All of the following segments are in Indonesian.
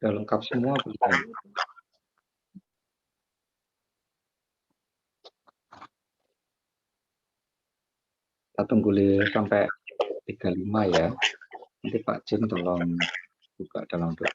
Udah lengkap semua belum? Kita tunggu sampai 35 ya. Nanti Pak Jin tolong buka dalam doa.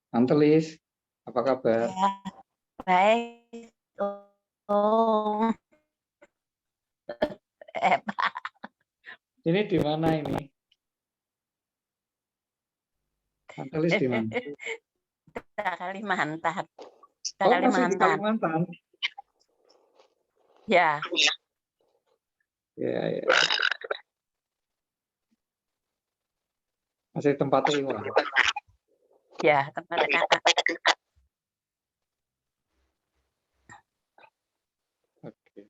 Antelis, apa kabar? Ya, baik. Oh, Pak. Ini di mana ini? Antelis di mana? Kalimantan. Oh, masih di Kalimantan? Ya. Ya, ya. Masih tempat Iwan? Ya, tempat kakak. Oke.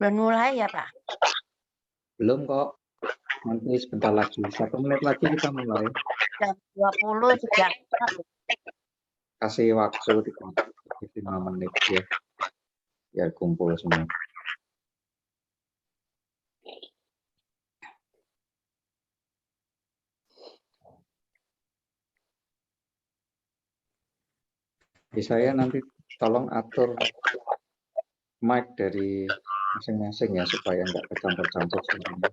Belum mulai ya, Pak? Belum kok. Nanti sebentar lagi. 1 menit lagi kita mulai. Jam 20 sejak. Kasih waktu 5 menit ya. Biar kumpul semua. Jadi saya nanti tolong atur mic dari masing-masing ya supaya nggak kecampur-campur suaranya.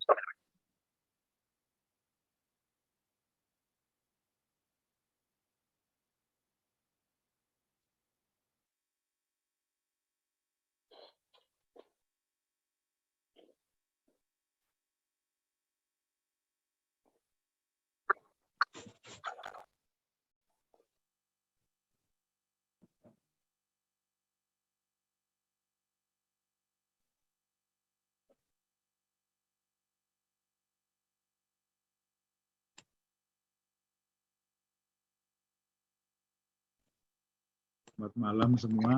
Selamat malam semua.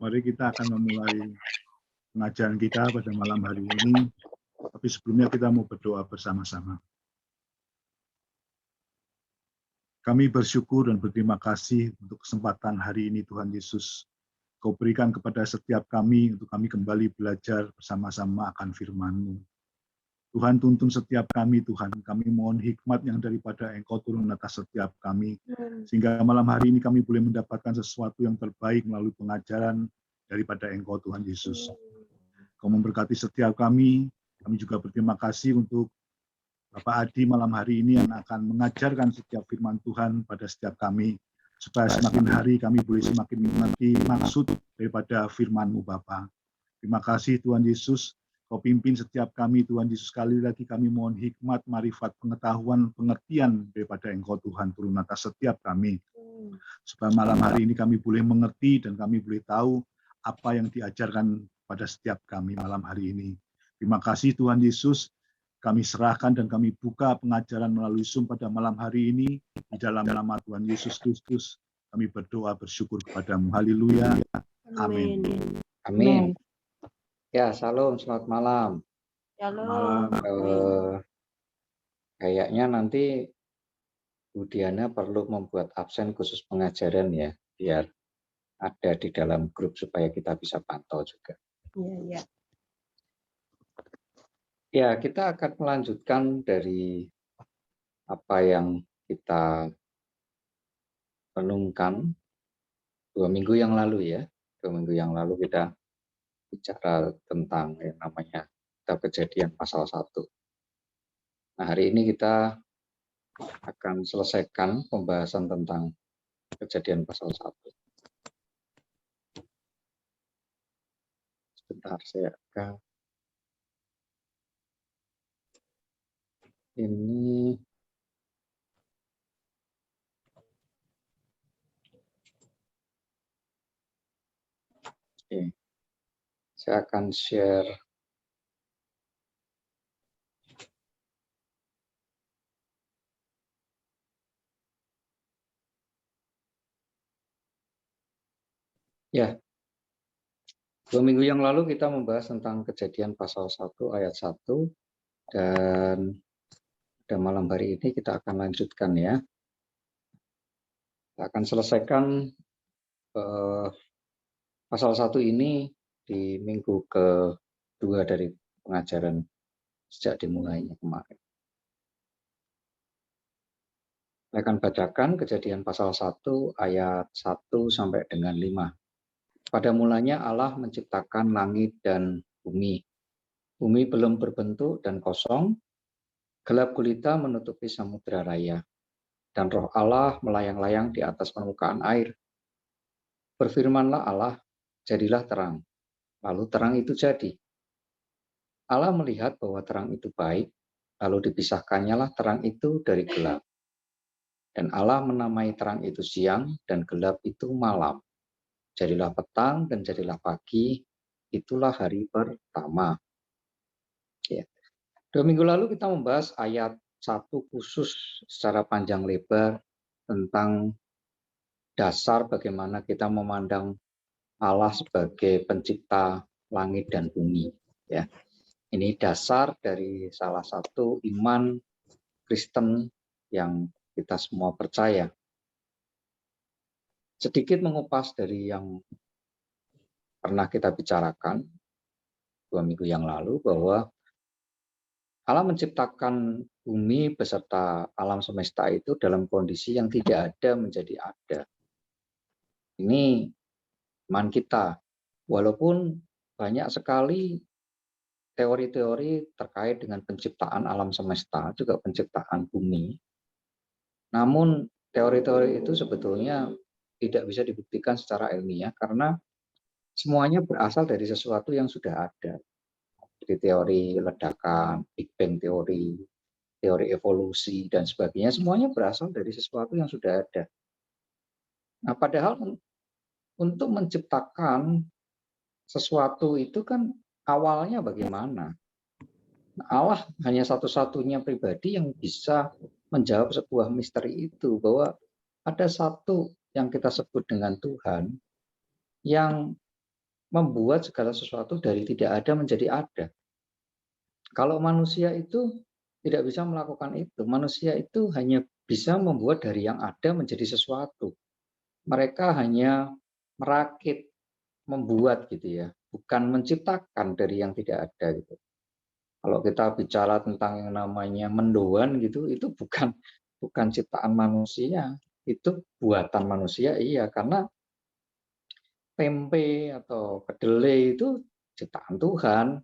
Mari kita akan memulai pengajaran kita pada malam hari ini. Tapi sebelumnya kita mau berdoa bersama-sama. Kami bersyukur dan berterima kasih untuk kesempatan hari ini Tuhan Yesus. Kau berikan kepada setiap kami untuk kami kembali belajar bersama-sama akan firman-Mu. Tuhan tuntun setiap kami Tuhan. Kami mohon hikmat yang daripada Engkau turun atas setiap kami. Sehingga malam hari ini kami boleh mendapatkan sesuatu yang terbaik melalui pengajaran daripada Engkau Tuhan Yesus. Kau memberkati setiap kami. Kami juga berterima kasih untuk Bapak Adi malam hari ini yang akan mengajarkan setiap firman Tuhan pada setiap kami. Supaya semakin hari kami boleh semakin mengerti maksud daripada firman-Mu Bapa. Terima kasih Tuhan Yesus. Kau pimpin setiap kami, Tuhan Yesus. Sekali lagi kami mohon hikmat, marifat, pengetahuan, pengertian daripada Engkau Tuhan turun atas setiap kami. Supaya malam hari ini kami boleh mengerti dan kami boleh tahu apa yang diajarkan pada setiap kami malam hari ini. Terima kasih Tuhan Yesus. Kami serahkan dan kami buka pengajaran melalui Zoom pada malam hari ini. Di dalam nama Tuhan Yesus Kristus, kami berdoa bersyukur kepada-Mu. Haleluya. Amin. Amin. Ya, salam, selamat malam. Shalom. Kayaknya nanti Bu Diana perlu membuat absen khusus pengajaran ya, biar ada di dalam grup supaya kita bisa pantau juga. Iya. Ya, kita akan melanjutkan dari apa yang kita renungkan 2 minggu yang lalu ya. 2 minggu yang lalu kita bicara tentang yang namanya Kejadian pasal 1. Nah, hari ini kita akan selesaikan pembahasan tentang Kejadian pasal 1. Sebentar, saya akan ini oke. Saya akan share ya. 2 minggu yang lalu kita membahas tentang Kejadian pasal 1 ayat 1 dan pada malam hari ini kita akan lanjutkan ya. Kita akan selesaikan pasal 1 ini di minggu kedua dari pengajaran sejak dimulainya kemarin. Saya akan bacakan Kejadian pasal 1 ayat 1 sampai dengan 5. Pada mulanya Allah menciptakan langit dan bumi. Bumi belum berbentuk dan kosong, gelap gulita menutupi samudera raya, dan roh Allah melayang-layang di atas permukaan air. Berfirmanlah Allah, jadilah terang. Lalu terang itu jadi. Allah melihat bahwa terang itu baik, lalu dipisahkannyalah terang itu dari gelap. Dan Allah menamai terang itu siang dan gelap itu malam. Jadilah petang dan jadilah pagi, itulah hari pertama. Ya. 2 minggu lalu kita membahas ayat 1 khusus secara panjang lebar tentang dasar bagaimana kita memandang Allah sebagai pencipta langit dan bumi. Ya. Ini dasar dari salah satu iman Kristen yang kita semua percaya. Sedikit mengupas dari yang pernah kita bicarakan 2 minggu yang lalu bahwa Allah menciptakan bumi beserta alam semesta itu dalam kondisi yang tidak ada menjadi ada. Ini iman kita. Walaupun banyak sekali teori-teori terkait dengan penciptaan alam semesta, juga penciptaan bumi. Namun teori-teori itu sebetulnya tidak bisa dibuktikan secara ilmiah karena semuanya berasal dari sesuatu yang sudah ada. Jadi teori ledakan, Big Bang teori, teori evolusi, dan sebagainya, semuanya berasal dari sesuatu yang sudah ada. Nah, padahal untuk menciptakan sesuatu itu kan awalnya bagaimana? Allah hanya satu-satunya pribadi yang bisa menjawab sebuah misteri itu, bahwa ada satu yang kita sebut dengan Tuhan yang membuat segala sesuatu dari tidak ada menjadi ada. Kalau manusia itu tidak bisa melakukan itu, manusia itu hanya bisa membuat dari yang ada menjadi sesuatu. Mereka hanya merakit, membuat gitu ya, bukan menciptakan dari yang tidak ada gitu. Kalau kita bicara tentang yang namanya mendoan gitu, itu bukan ciptaan manusia, itu buatan manusia, iya, karena tempe atau kedelai itu ciptaan Tuhan.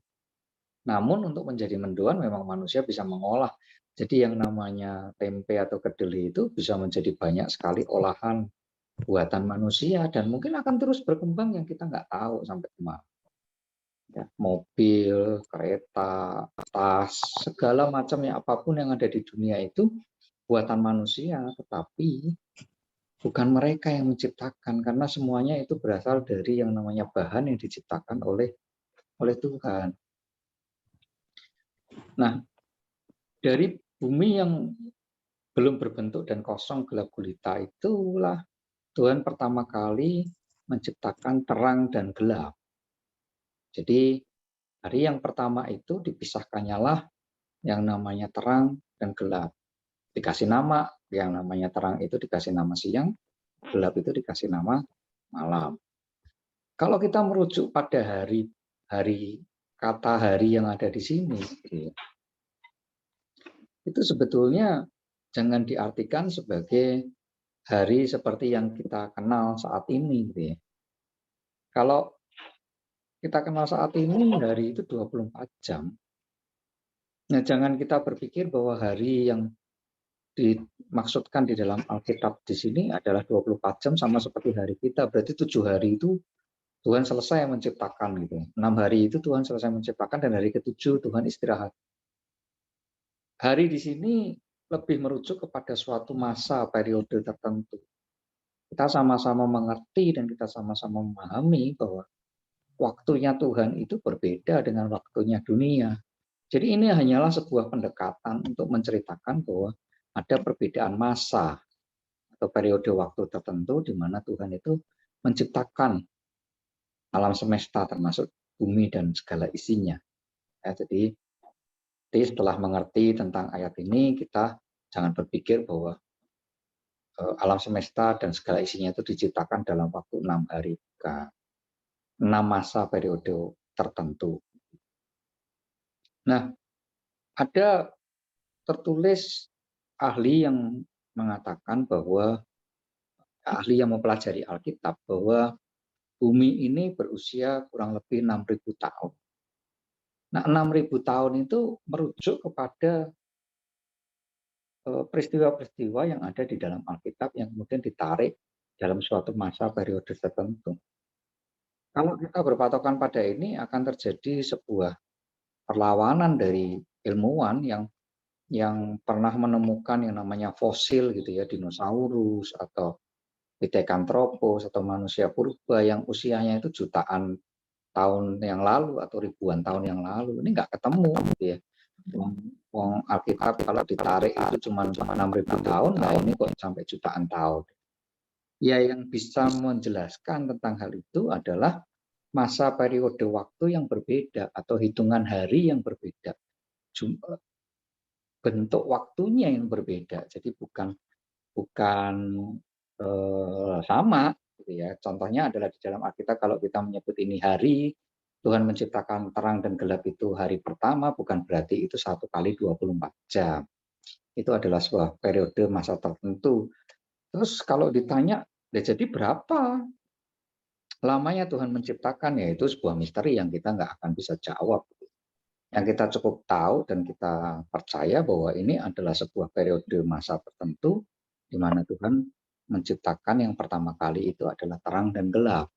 Namun untuk menjadi mendoan memang manusia bisa mengolah. Jadi yang namanya tempe atau kedelai itu bisa menjadi banyak sekali olahan buatan manusia dan mungkin akan terus berkembang yang kita nggak tahu sampai kemana. Ya, mobil, kereta, tas, segala macam ya apapun yang ada di dunia itu buatan manusia, tetapi bukan mereka yang menciptakan karena semuanya itu berasal dari yang namanya bahan yang diciptakan oleh Tuhan. Nah, dari bumi yang belum berbentuk dan kosong gelap gulita itulah Tuhan pertama kali menciptakan terang dan gelap. Jadi hari yang pertama itu dipisahkannyalah yang namanya terang dan gelap. Dikasih nama, yang namanya terang itu dikasih nama siang, gelap itu dikasih nama malam. Kalau kita merujuk pada hari kata hari yang ada di sini, itu sebetulnya jangan diartikan sebagai hari seperti yang kita kenal saat ini gitu ya. Kalau kita kenal saat ini hari itu 24 jam. Nah, jangan kita berpikir bahwa hari yang dimaksudkan di dalam Alkitab di sini adalah 24 jam sama seperti hari kita. Berarti 7 hari itu Tuhan selesai menciptakan gitu. 6 hari itu Tuhan selesai menciptakan dan hari ke-7 Tuhan istirahat. Hari di sini lebih merujuk kepada suatu masa periode tertentu. Kita sama-sama mengerti dan kita sama-sama memahami bahwa waktunya Tuhan itu berbeda dengan waktunya dunia. Jadi ini hanyalah sebuah pendekatan untuk menceritakan bahwa ada perbedaan masa atau periode waktu tertentu di mana Tuhan itu menciptakan alam semesta termasuk bumi dan segala isinya. Ya, jadi setelah mengerti tentang ayat ini, kita jangan berpikir bahwa alam semesta dan segala isinya itu diciptakan dalam waktu 6 hari, 6 masa periode tertentu. Nah, ada tertulis ahli yang mengatakan bahwa ahli yang mempelajari Alkitab bahwa bumi ini berusia kurang lebih 6.000 tahun. Nah, 6.000 tahun itu merujuk kepada peristiwa-peristiwa yang ada di dalam Alkitab yang kemudian ditarik dalam suatu masa periode tertentu. Kalau kita berpatokan pada ini akan terjadi sebuah perlawanan dari ilmuwan yang pernah menemukan yang namanya fosil gitu ya, dinosaurus atau Pithecanthropus atau manusia purba yang usianya itu jutaan tahun yang lalu atau ribuan tahun yang lalu. Ini nggak ketemu gitu ya. Wong Alkitab kalau ditarik itu cuma 6.000 tahun, nah ini kok sampai jutaan tahun. Ya, yang bisa menjelaskan tentang hal itu adalah masa periode waktu yang berbeda atau hitungan hari yang berbeda. Bentuk waktunya yang berbeda. Jadi bukan sama gitu ya. Contohnya adalah di dalam Alkitab kalau kita menyebut ini hari, Tuhan menciptakan terang dan gelap itu hari pertama, bukan berarti itu 1 kali 24 jam. Itu adalah sebuah periode masa tertentu. Terus kalau ditanya, jadi berapa lamanya Tuhan menciptakan? Ya itu sebuah misteri yang kita nggak akan bisa jawab. Yang kita cukup tahu dan kita percaya bahwa ini adalah sebuah periode masa tertentu di mana Tuhan menciptakan yang pertama kali itu adalah terang dan gelap,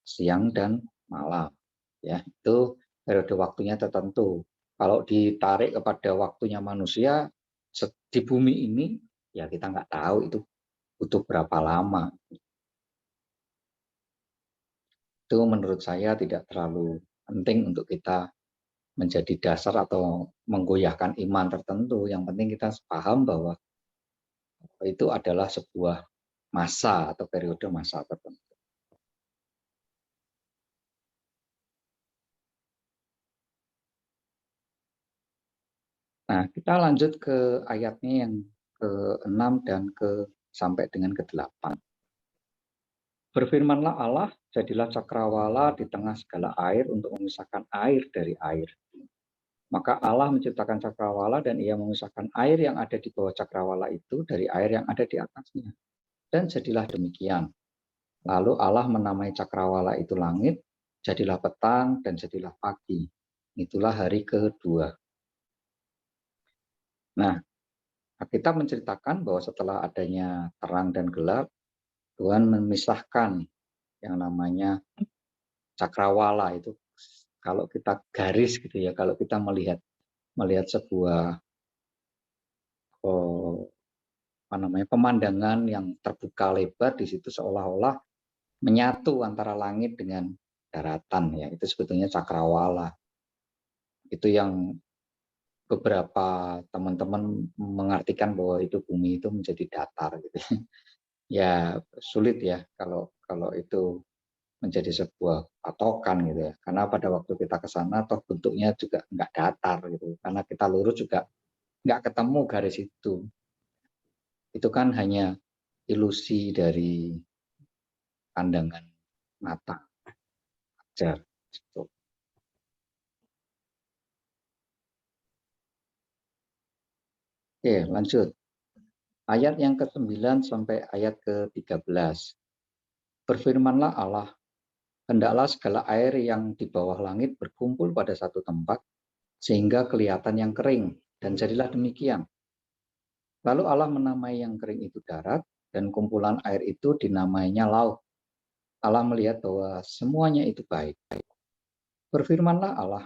siang dan malam. Ya, itu periode waktunya tertentu. Kalau ditarik kepada waktunya manusia di bumi ini, ya kita nggak tahu itu butuh berapa lama. Itu menurut saya tidak terlalu penting untuk kita menjadi dasar atau menggoyahkan iman tertentu. Yang penting kita paham bahwa itu adalah sebuah masa atau periode masa tertentu. Nah, kita lanjut ke ayatnya yang ke-6 dan sampai dengan ke-8. Berfirmanlah Allah, jadilah cakrawala di tengah segala air untuk memisahkan air dari air. Maka Allah menciptakan cakrawala dan ia memisahkan air yang ada di bawah cakrawala itu dari air yang ada di atasnya. Dan jadilah demikian. Lalu Allah menamai cakrawala itu langit, jadilah petang dan jadilah pagi. Itulah hari kedua. Nah, kita menceritakan bahwa setelah adanya terang dan gelap, Tuhan memisahkan yang namanya cakrawala itu. Kalau kita garis gitu ya, kalau kita melihat sebuah pemandangan yang terbuka lebar di situ seolah-olah menyatu antara langit dengan daratan ya, itu sebetulnya cakrawala. Itu yang beberapa teman-teman mengartikan bahwa itu bumi itu menjadi datar gitu. Ya sulit ya kalau itu menjadi sebuah patokan gitu ya. Karena pada waktu kita ke sana toh bentuknya juga nggak datar gitu. Karena kita lurus juga nggak ketemu garis itu. Itu kan hanya ilusi dari pandangan mata aja. Gitu. Oke, lanjut. Ayat yang ke-9 sampai ayat ke-13. Berfirmanlah Allah, hendaklah segala air yang di bawah langit berkumpul pada satu tempat, sehingga kelihatan yang kering, dan jadilah demikian. Lalu Allah menamai yang kering itu darat, dan kumpulan air itu dinamainya laut. Allah melihat bahwa semuanya itu baik. Berfirmanlah Allah,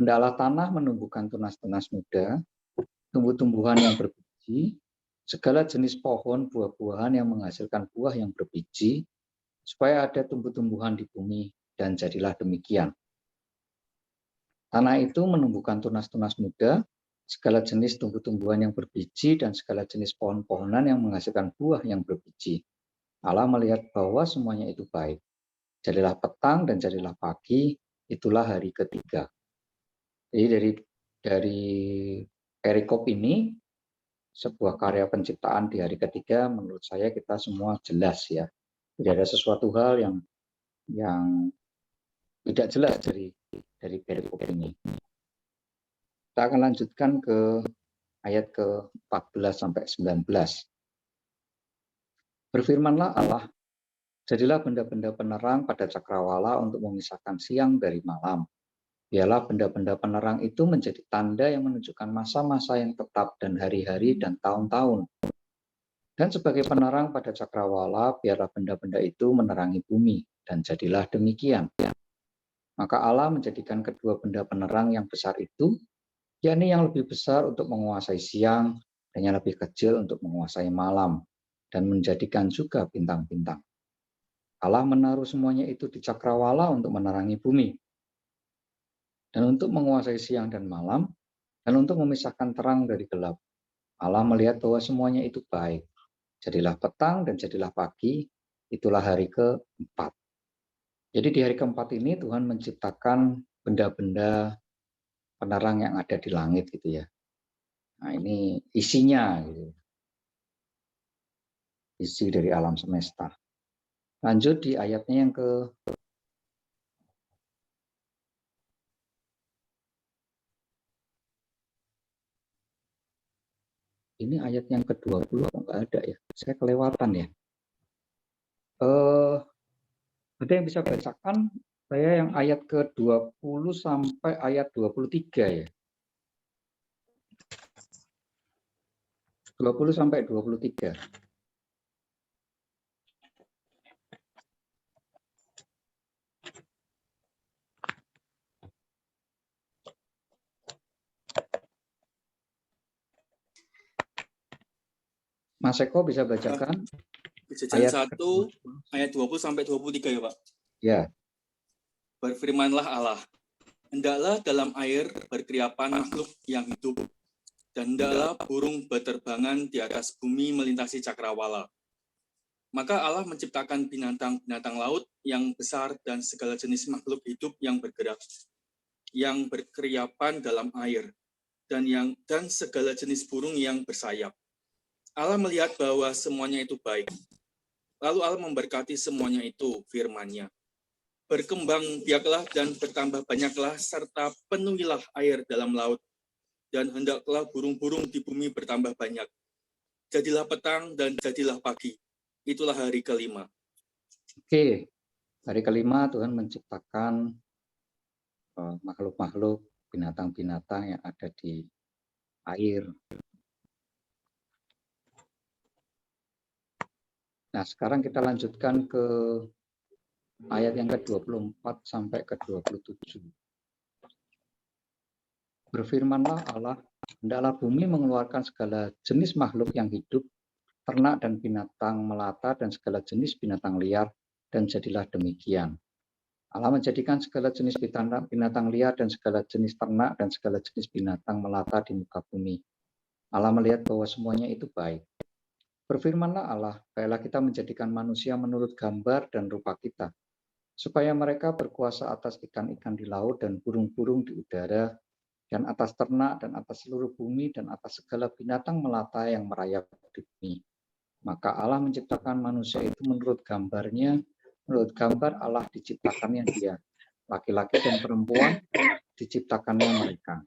hendaklah tanah menumbuhkan tunas-tunas muda, tumbuh-tumbuhan yang berbiji, segala jenis pohon buah-buahan yang menghasilkan buah yang berbiji, supaya ada tumbuh-tumbuhan di bumi, dan jadilah demikian. Tanah itu menumbuhkan tunas-tunas muda, segala jenis tumbuh-tumbuhan yang berbiji, dan segala jenis pohon-pohonan yang menghasilkan buah yang berbiji. Allah melihat bahwa semuanya itu baik. Jadilah petang dan jadilah pagi, itulah hari ketiga. Jadi dari perikop ini, sebuah karya penciptaan di hari ketiga, menurut saya kita semua jelas ya. Tidak ada sesuatu hal yang tidak jelas dari perikop ini. Kita akan lanjutkan ke ayat ke-14 sampai 19. Berfirmanlah Allah, jadilah benda-benda penerang pada cakrawala untuk memisahkan siang dari malam. Biarlah benda-benda penerang itu menjadi tanda yang menunjukkan masa-masa yang tetap dan hari-hari dan tahun-tahun. Dan sebagai penerang pada cakrawala, biarlah benda-benda itu menerangi bumi, dan jadilah demikian. Maka Allah menjadikan kedua benda penerang yang besar itu, yakni yang lebih besar untuk menguasai siang, dan yang lebih kecil untuk menguasai malam, dan menjadikan juga bintang-bintang. Allah menaruh semuanya itu di cakrawala untuk menerangi bumi, dan untuk menguasai siang dan malam, dan untuk memisahkan terang dari gelap. Allah melihat bahwa semuanya itu baik. Jadilah petang dan jadilah pagi, itulah hari keempat. Jadi di hari keempat ini Tuhan menciptakan benda-benda penerang yang ada di langit gitu ya. Nah ini isinya, gitu. Isi dari alam semesta. Lanjut di ayatnya yang ini ayat yang ke-20 kok nggak ada ya? Saya kelewatan ya. Ada yang bisa bacakan? Saya yang ayat ke-20 sampai ayat 23 ya. 20 sampai 23. Mas Eko bisa bacakan? Kejadian 1 ayat 20 sampai 23 ya Pak. Ya. Berfirmanlah Allah, hendaklah dalam air berkeriapan makhluk yang hidup, dan hendaklah burung berterbangan di atas bumi melintasi cakrawala. Maka Allah menciptakan binatang-binatang laut yang besar dan segala jenis makhluk hidup yang bergerak, yang berkeriapan dalam air, dan segala jenis burung yang bersayap. Allah melihat bahwa semuanya itu baik. Lalu Allah memberkati semuanya itu, firman-Nya. Berkembang biaklah dan bertambah banyaklah, serta penuhilah air dalam laut, dan hendaklah burung-burung di bumi bertambah banyak. Jadilah petang dan jadilah pagi. Itulah hari kelima. Oke, hari kelima Tuhan menciptakan makhluk-makhluk, binatang-binatang yang ada di air. Nah, sekarang kita lanjutkan ke ayat yang ke-24 sampai ke-27. Berfirmanlah Allah, hendaklah bumi mengeluarkan segala jenis makhluk yang hidup, ternak dan binatang melata dan segala jenis binatang liar, dan jadilah demikian. Allah menjadikan segala jenis binatang liar dan segala jenis ternak dan segala jenis binatang melata di muka bumi. Allah melihat bahwa semuanya itu baik. Berfirmanlah Allah, baiklah kita menjadikan manusia menurut gambar dan rupa kita, supaya mereka berkuasa atas ikan-ikan di laut dan burung-burung di udara, dan atas ternak dan atas seluruh bumi dan atas segala binatang melata yang merayap di bumi. Maka Allah menciptakan manusia itu menurut gambarnya, menurut gambar Allah diciptakannya dia. Laki-laki dan perempuan diciptakannya mereka.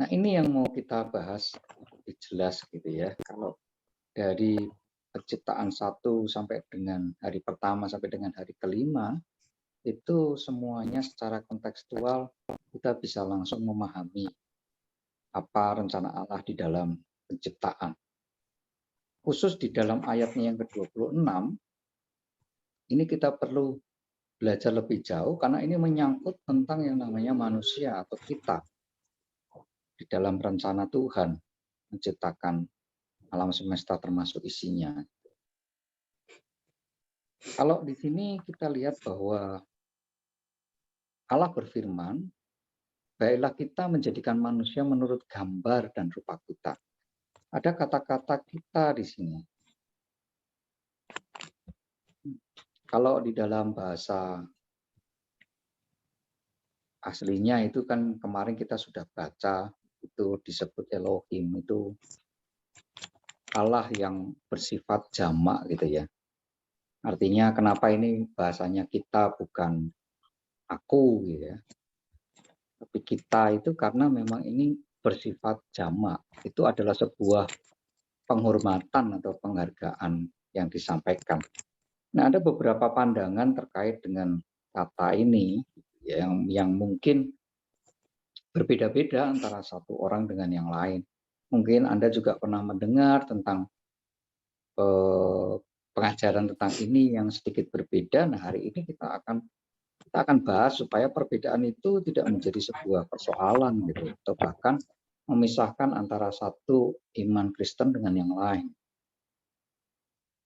Nah, ini yang mau kita bahas lebih jelas gitu ya. Kalau dari penciptaan 1 sampai dengan hari pertama sampai dengan hari kelima, itu semuanya secara kontekstual kita bisa langsung memahami apa rencana Allah di dalam penciptaan. Khusus di dalam ayatnya yang ke-26, ini kita perlu belajar lebih jauh karena ini menyangkut tentang yang namanya manusia atau kita di dalam rencana Tuhan menciptakan alam semesta termasuk isinya. Kalau di sini kita lihat bahwa Allah berfirman, baiklah kita menjadikan manusia menurut gambar dan rupa kita. Ada kata-kata kita di sini. Kalau di dalam bahasa aslinya itu kan kemarin kita sudah baca, itu disebut Elohim, itu Allah yang bersifat jamak gitu ya. Artinya kenapa ini bahasanya kita bukan aku gitu ya. Tapi kita itu karena memang ini bersifat jamak. Itu adalah sebuah penghormatan atau penghargaan yang disampaikan. Nah, ada beberapa pandangan terkait dengan kata ini yang mungkin berbeda-beda antara satu orang dengan yang lain. Mungkin Anda juga pernah mendengar tentang pengajaran tentang ini yang sedikit berbeda. Nah, hari ini kita akan bahas supaya perbedaan itu tidak menjadi sebuah persoalan gitu, atau bahkan memisahkan antara satu iman Kristen dengan yang lain.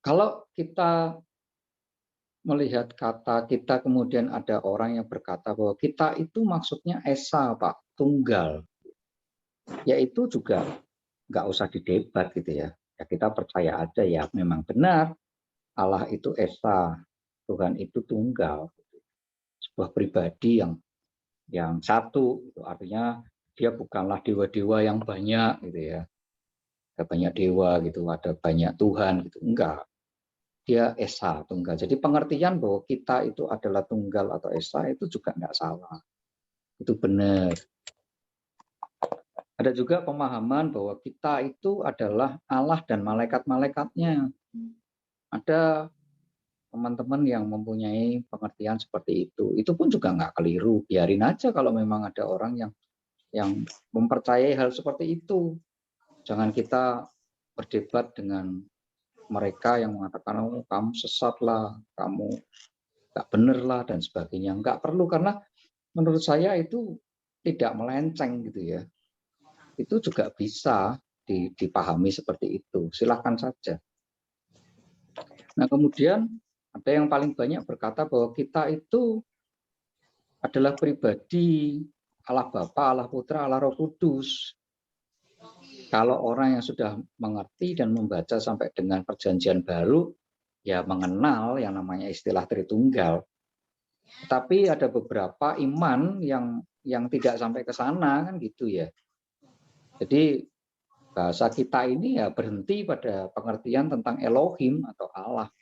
Kalau kita melihat kata kita, kemudian ada orang yang berkata bahwa kita itu maksudnya esa, Pak, tunggal. Yaitu juga nggak usah didebat gitu ya. Ya kita percaya aja ya memang benar Allah itu esa, Tuhan itu tunggal. Sebuah pribadi yang satu, itu artinya dia bukanlah dewa-dewa yang banyak gitu ya. Ada banyak dewa gitu, ada banyak Tuhan gitu. Enggak. Dia esa, tunggal. Jadi pengertian bahwa kita itu adalah tunggal atau esa itu juga enggak salah. Itu benar. Ada juga pemahaman bahwa kita itu adalah Allah dan malaikat-malaikatnya. Ada teman-teman yang mempunyai pengertian seperti itu. Itu pun juga enggak keliru. Biarin aja kalau memang ada orang yang mempercayai hal seperti itu. Jangan kita berdebat dengan mereka yang mengatakan, oh, kamu sesat lah, kamu nggak bener lah, dan sebagainya. Nggak perlu, karena menurut saya itu tidak melenceng gitu ya. Itu juga bisa dipahami seperti itu. Silahkan saja. Nah, kemudian ada yang paling banyak berkata bahwa kita itu adalah pribadi Allah Bapa, Allah Putra, Allah Roh Kudus. Kalau orang yang sudah mengerti dan membaca sampai dengan Perjanjian Baru, ya mengenal yang namanya istilah Tritunggal. Tapi ada beberapa iman yang tidak sampai ke sana kan gitu ya. Jadi bahasa kita ini ya berhenti pada pengertian tentang Elohim atau Allah.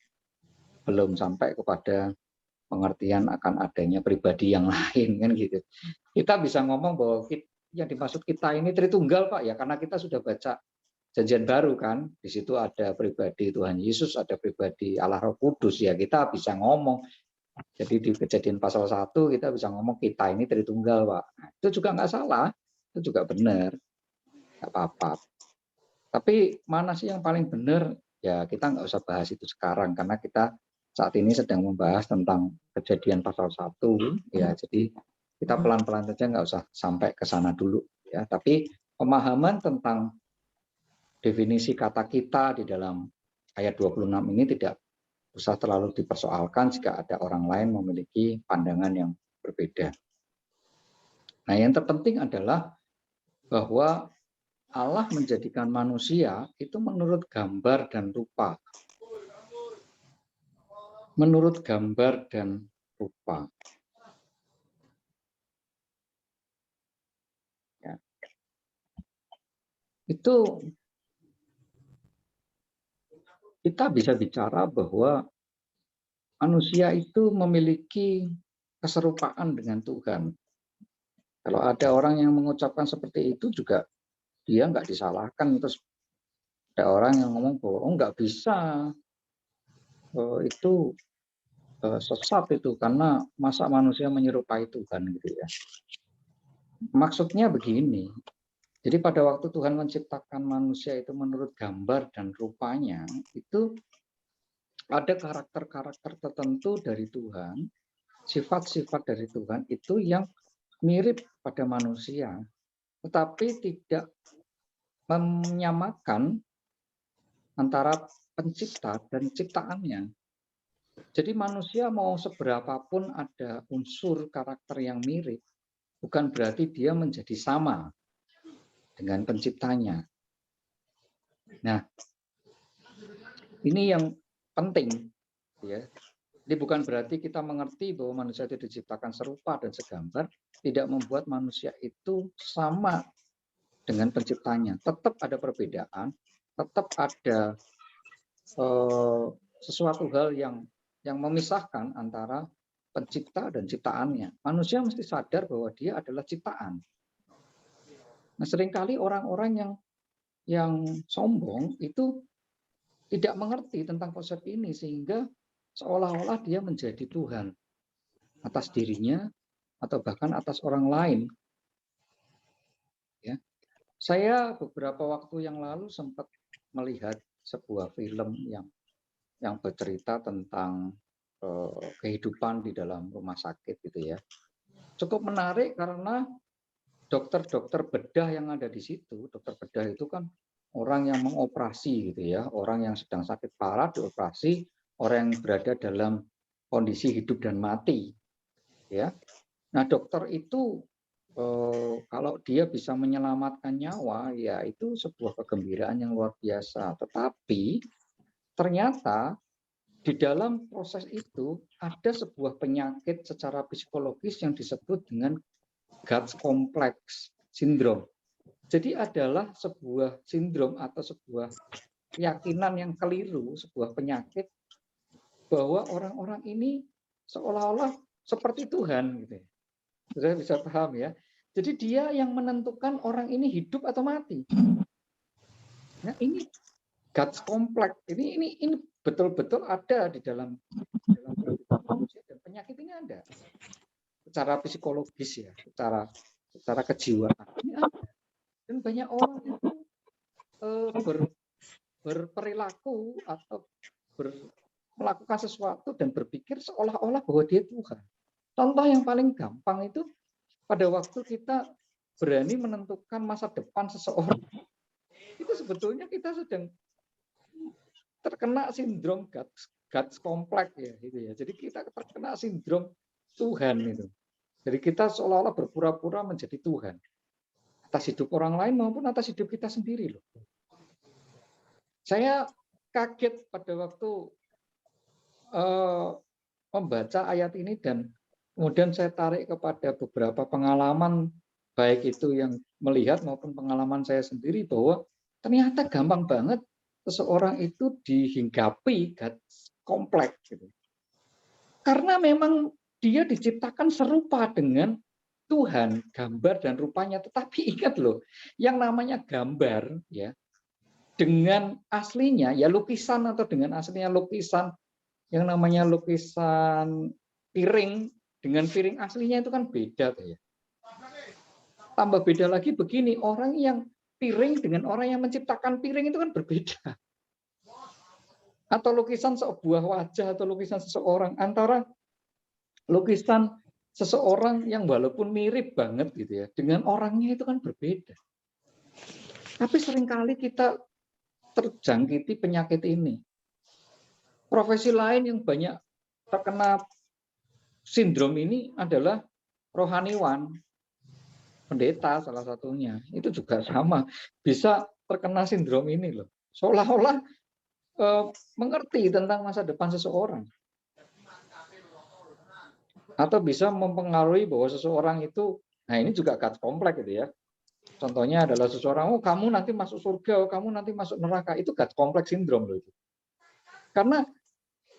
Belum sampai kepada pengertian akan adanya pribadi yang lain kan gitu. Kita bisa ngomong bahwa yang dimaksud kita ini Tritunggal, Pak, ya karena kita sudah baca Perjanjian Baru kan, di situ ada pribadi Tuhan Yesus, ada pribadi Allah Roh Kudus, ya kita bisa ngomong. Jadi di Kejadian pasal 1 kita bisa ngomong kita ini Tritunggal, Pak. Nah, itu juga nggak salah, itu juga benar, nggak apa-apa. Tapi mana sih yang paling benar? Ya kita nggak usah bahas itu sekarang, karena kita saat ini sedang membahas tentang Kejadian pasal 1, ya jadi kita pelan-pelan saja, nggak usah sampai ke sana dulu ya. Tapi pemahaman tentang definisi kata kita di dalam ayat 26 ini tidak usah terlalu dipersoalkan jika ada orang lain memiliki pandangan yang berbeda. Nah, yang terpenting adalah bahwa Allah menjadikan manusia itu menurut gambar dan rupa. Menurut gambar dan rupa. Ya. Itu kita bisa bicara bahwa manusia itu memiliki keserupaan dengan Tuhan. Kalau ada orang yang mengucapkan seperti itu juga dia nggak disalahkan. Terus ada orang yang ngomong bahwa oh nggak bisa, itu sesat itu karena masa manusia menyerupai Tuhan gitu ya. Maksudnya begini. Jadi pada waktu Tuhan menciptakan manusia itu menurut gambar dan rupanya, itu ada karakter-karakter tertentu dari Tuhan, sifat-sifat dari Tuhan itu yang mirip pada manusia, tetapi tidak menyamakan antara pencipta dan ciptaannya. Jadi manusia mau seberapapun ada unsur karakter yang mirip, bukan berarti dia menjadi sama dengan penciptanya. Nah, ini yang penting, ya. Jadi bukan berarti kita mengerti bahwa manusia itu diciptakan serupa dan segambar, tidak membuat manusia itu sama dengan penciptanya. Tetap ada perbedaan, tetap ada sesuatu hal yang memisahkan antara pencipta dan ciptaannya. Manusia mesti sadar bahwa dia adalah ciptaan. Nah, seringkali orang-orang yang sombong itu tidak mengerti tentang konsep ini sehingga seolah-olah dia menjadi Tuhan atas dirinya atau bahkan atas orang lain. Ya. Saya beberapa waktu yang lalu sempat melihat sebuah film yang bercerita tentang kehidupan di dalam rumah sakit gitu ya. Cukup menarik karena dokter-dokter bedah yang ada di situ, dokter bedah itu kan orang yang mengoperasi gitu ya, orang yang sedang sakit parah dioperasi, orang yang berada dalam kondisi hidup dan mati, ya. Nah dokter itu kalau dia bisa menyelamatkan nyawa, ya itu sebuah kegembiraan yang luar biasa. Tetapi ternyata di dalam proses itu ada sebuah penyakit secara psikologis yang disebut dengan God's Complex Syndrome. Jadi adalah sebuah sindrom atau sebuah keyakinan yang keliru, sebuah penyakit bahwa orang-orang ini seolah-olah seperti Tuhan gitu. Sudah bisa paham ya. Jadi dia yang menentukan orang ini hidup atau mati. Nah, ini God's Complex. Ini betul-betul ada di dalam manusia dan penyakit ini ada. Secara psikologis ya, secara kejiwaan ini ada. Dan banyak orang itu berperilaku atau melakukan sesuatu dan berpikir seolah-olah bahwa dia Tuhan. Contoh yang paling gampang itu pada waktu kita berani menentukan masa depan seseorang, itu sebetulnya kita sedang terkena sindrom God's Complex ya, gitu ya. Jadi kita terkena sindrom Tuhan itu. Jadi kita seolah-olah berpura-pura menjadi Tuhan atas hidup orang lain maupun atas hidup kita sendiri loh. Saya kaget pada waktu membaca ayat ini dan kemudian saya tarik kepada beberapa pengalaman baik itu yang melihat maupun pengalaman saya sendiri bahwa ternyata gampang banget seseorang itu dihinggapi kompleks gitu. Karena memang dia diciptakan serupa dengan Tuhan, gambar dan rupanya. Tetapi ingat loh, yang namanya gambar ya dengan aslinya ya lukisan atau dengan aslinya lukisan yang namanya lukisan piring dengan piring aslinya itu kan beda ya. Tambah beda lagi begini, orang yang piring dengan orang yang menciptakan piring itu kan berbeda. Atau lukisan sebuah wajah atau lukisan seseorang, antara lukisan seseorang yang walaupun mirip banget gitu ya, dengan orangnya itu kan berbeda. Tapi seringkali kita terjangkiti penyakit ini. Profesi lain yang banyak terkena sindrom ini adalah rohaniwan, pendeta salah satunya. Itu juga sama, bisa terkena sindrom ini loh. Seolah-olah mengerti tentang masa depan seseorang. Atau bisa mempengaruhi bahwa seseorang itu, nah ini juga God's Complex gitu ya. Contohnya adalah seseorang, oh kamu nanti masuk surga, oh kamu nanti masuk neraka. Itu God's Complex Syndrome loh itu. Karena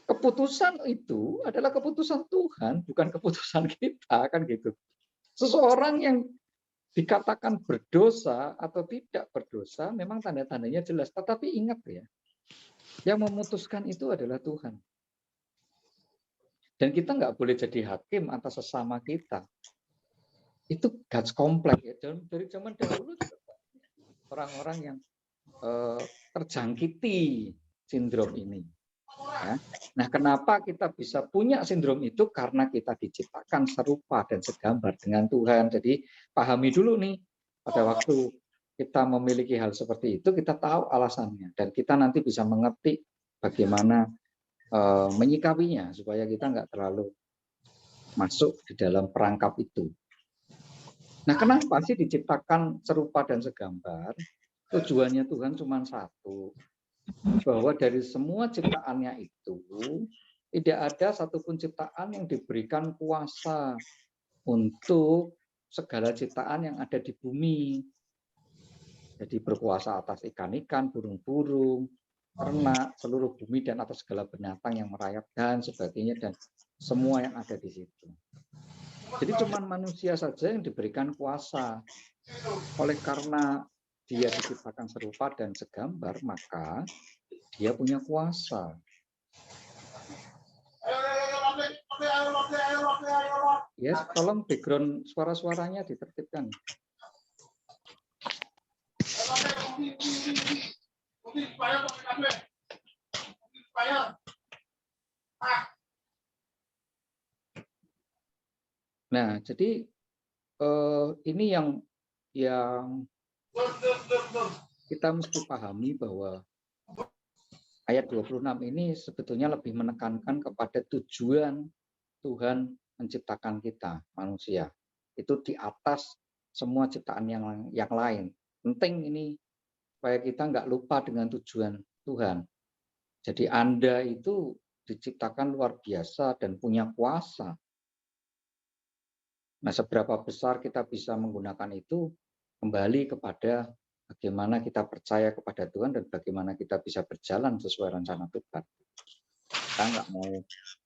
keputusan itu adalah keputusan Tuhan, bukan keputusan kita kan gitu. Seseorang yang dikatakan berdosa atau tidak berdosa, memang tanda-tandanya jelas. Tetapi ingat ya, yang memutuskan itu adalah Tuhan. Dan kita nggak boleh jadi hakim atas sesama kita. Itu God's komplek ya. Dari zaman dahulu juga orang-orang yang terjangkiti sindrom ini. Ya. Nah, kenapa kita bisa punya sindrom itu? Karena kita diciptakan serupa dan segambar dengan Tuhan. Jadi pahami dulu nih, pada waktu kita memiliki hal seperti itu, kita tahu alasannya. Dan kita nanti bisa mengerti bagaimana menyikapinya, supaya kita nggak terlalu masuk di dalam perangkap itu. Nah, kenapa sih diciptakan serupa dan segambar? Tujuannya Tuhan cuma satu, bahwa dari semua ciptaannya itu tidak ada satupun ciptaan yang diberikan kuasa untuk segala ciptaan yang ada di bumi. Jadi berkuasa atas ikan-ikan, burung-burung, ternak, seluruh bumi dan atas segala binatang yang merayap dan sebagainya, dan semua yang ada di situ. Jadi cuma manusia saja yang diberikan kuasa. Oleh karena dia diciptakan serupa dan segambar, maka dia punya kuasa. Ya, tolong background suara-suaranya ditertibkan. Nah, jadi ini yang kita mesti pahami, bahwa ayat 26 ini sebetulnya lebih menekankan kepada tujuan Tuhan menciptakan kita, manusia. Itu di atas semua ciptaan yang lain. Penting ini supaya kita nggak lupa dengan tujuan Tuhan. Jadi Anda itu diciptakan luar biasa dan punya kuasa. Nah, seberapa besar kita bisa menggunakan itu kembali kepada bagaimana kita percaya kepada Tuhan dan bagaimana kita bisa berjalan sesuai rencana Tuhan. Kita nggak mau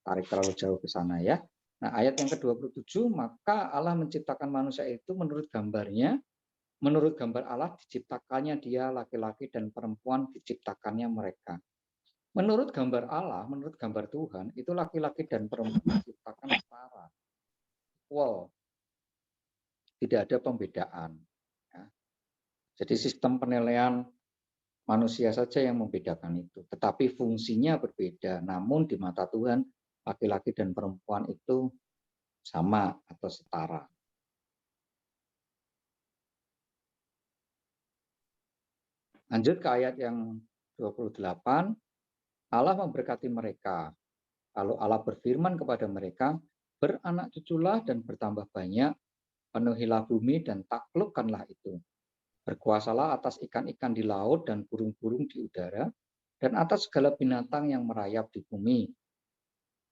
tarik terlalu jauh ke sana ya. Nah, ayat yang ke-27, maka Allah menciptakan manusia itu menurut gambarnya, menurut gambar Allah diciptakannya dia, laki-laki dan perempuan diciptakannya mereka. Menurut gambar Allah, menurut gambar Tuhan, itu laki-laki dan perempuan diciptakan setara. Wow. Tidak ada pembedaan. Ya. Jadi sistem penilaian manusia saja yang membedakan itu. Tetapi fungsinya berbeda. Namun di mata Tuhan, laki-laki dan perempuan itu sama atau setara. Lanjut ke ayat yang 28. Allah memberkati mereka. Lalu Allah berfirman kepada mereka, beranak cuculah dan bertambah banyak, penuhilah bumi dan taklukkanlah itu. Berkuasalah atas ikan-ikan di laut dan burung-burung di udara, dan atas segala binatang yang merayap di bumi.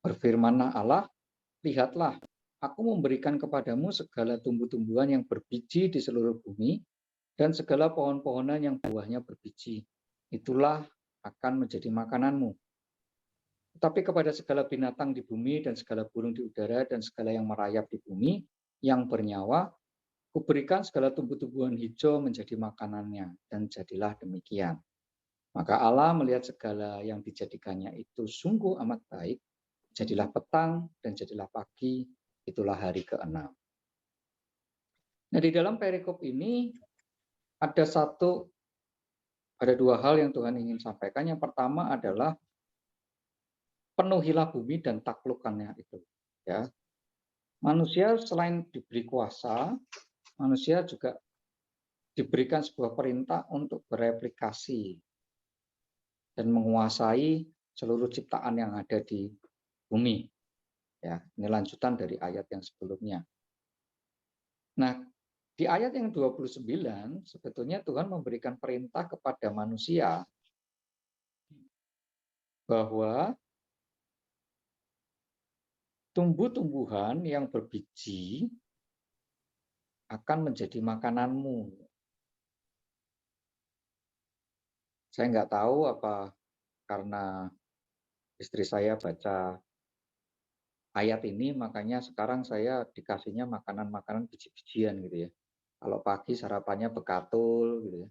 Berfirmanlah Allah, lihatlah, aku memberikan kepadamu segala tumbuh-tumbuhan yang berbiji di seluruh bumi, dan segala pohon-pohonan yang buahnya berbiji. Itulah akan menjadi makananmu. Tetapi kepada segala binatang di bumi dan segala burung di udara dan segala yang merayap di bumi, yang bernyawa, kuberikan segala tumbuh-tumbuhan hijau menjadi makanannya, dan jadilah demikian. Maka Allah melihat segala yang dijadikannya itu sungguh amat baik, jadilah petang dan jadilah pagi, itulah hari ke-6. Nah, di dalam perikop ini ada dua hal yang Tuhan ingin sampaikan. Yang pertama adalah penuhilah bumi dan taklukkannya itu. Ya, manusia selain diberi kuasa, manusia juga diberikan sebuah perintah untuk bereplikasi dan menguasai seluruh ciptaan yang ada di bumi. Ya, ini lanjutan dari ayat yang sebelumnya. Nah, di ayat yang 29 sebetulnya Tuhan memberikan perintah kepada manusia bahwa tumbuh-tumbuhan yang berbiji akan menjadi makananmu. Saya nggak tahu apa karena istri saya baca ayat ini, makanya sekarang saya dikasihnya makanan-makanan biji-bijian gitu ya. Kalau pagi sarapannya bekatul gitu ya,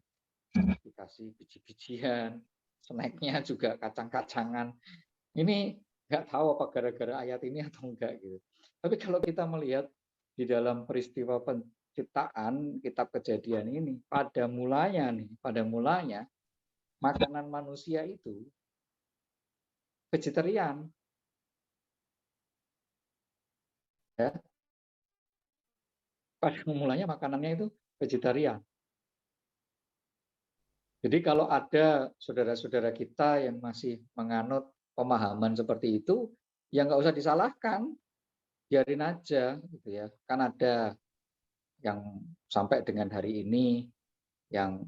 dikasih biji-bijian, snacknya juga kacang-kacangan. Ini nggak tahu apa gara-gara ayat ini atau enggak gitu. Tapi kalau kita melihat di dalam peristiwa penciptaan kitab Kejadian ini, pada mulanya makanan manusia itu vegetarian, ya. Pada mulanya makanannya itu vegetarian. Jadi kalau ada saudara-saudara kita yang masih menganut pemahaman seperti itu, ya nggak usah disalahkan, biarin aja gitu ya. Kan ada yang sampai dengan hari ini yang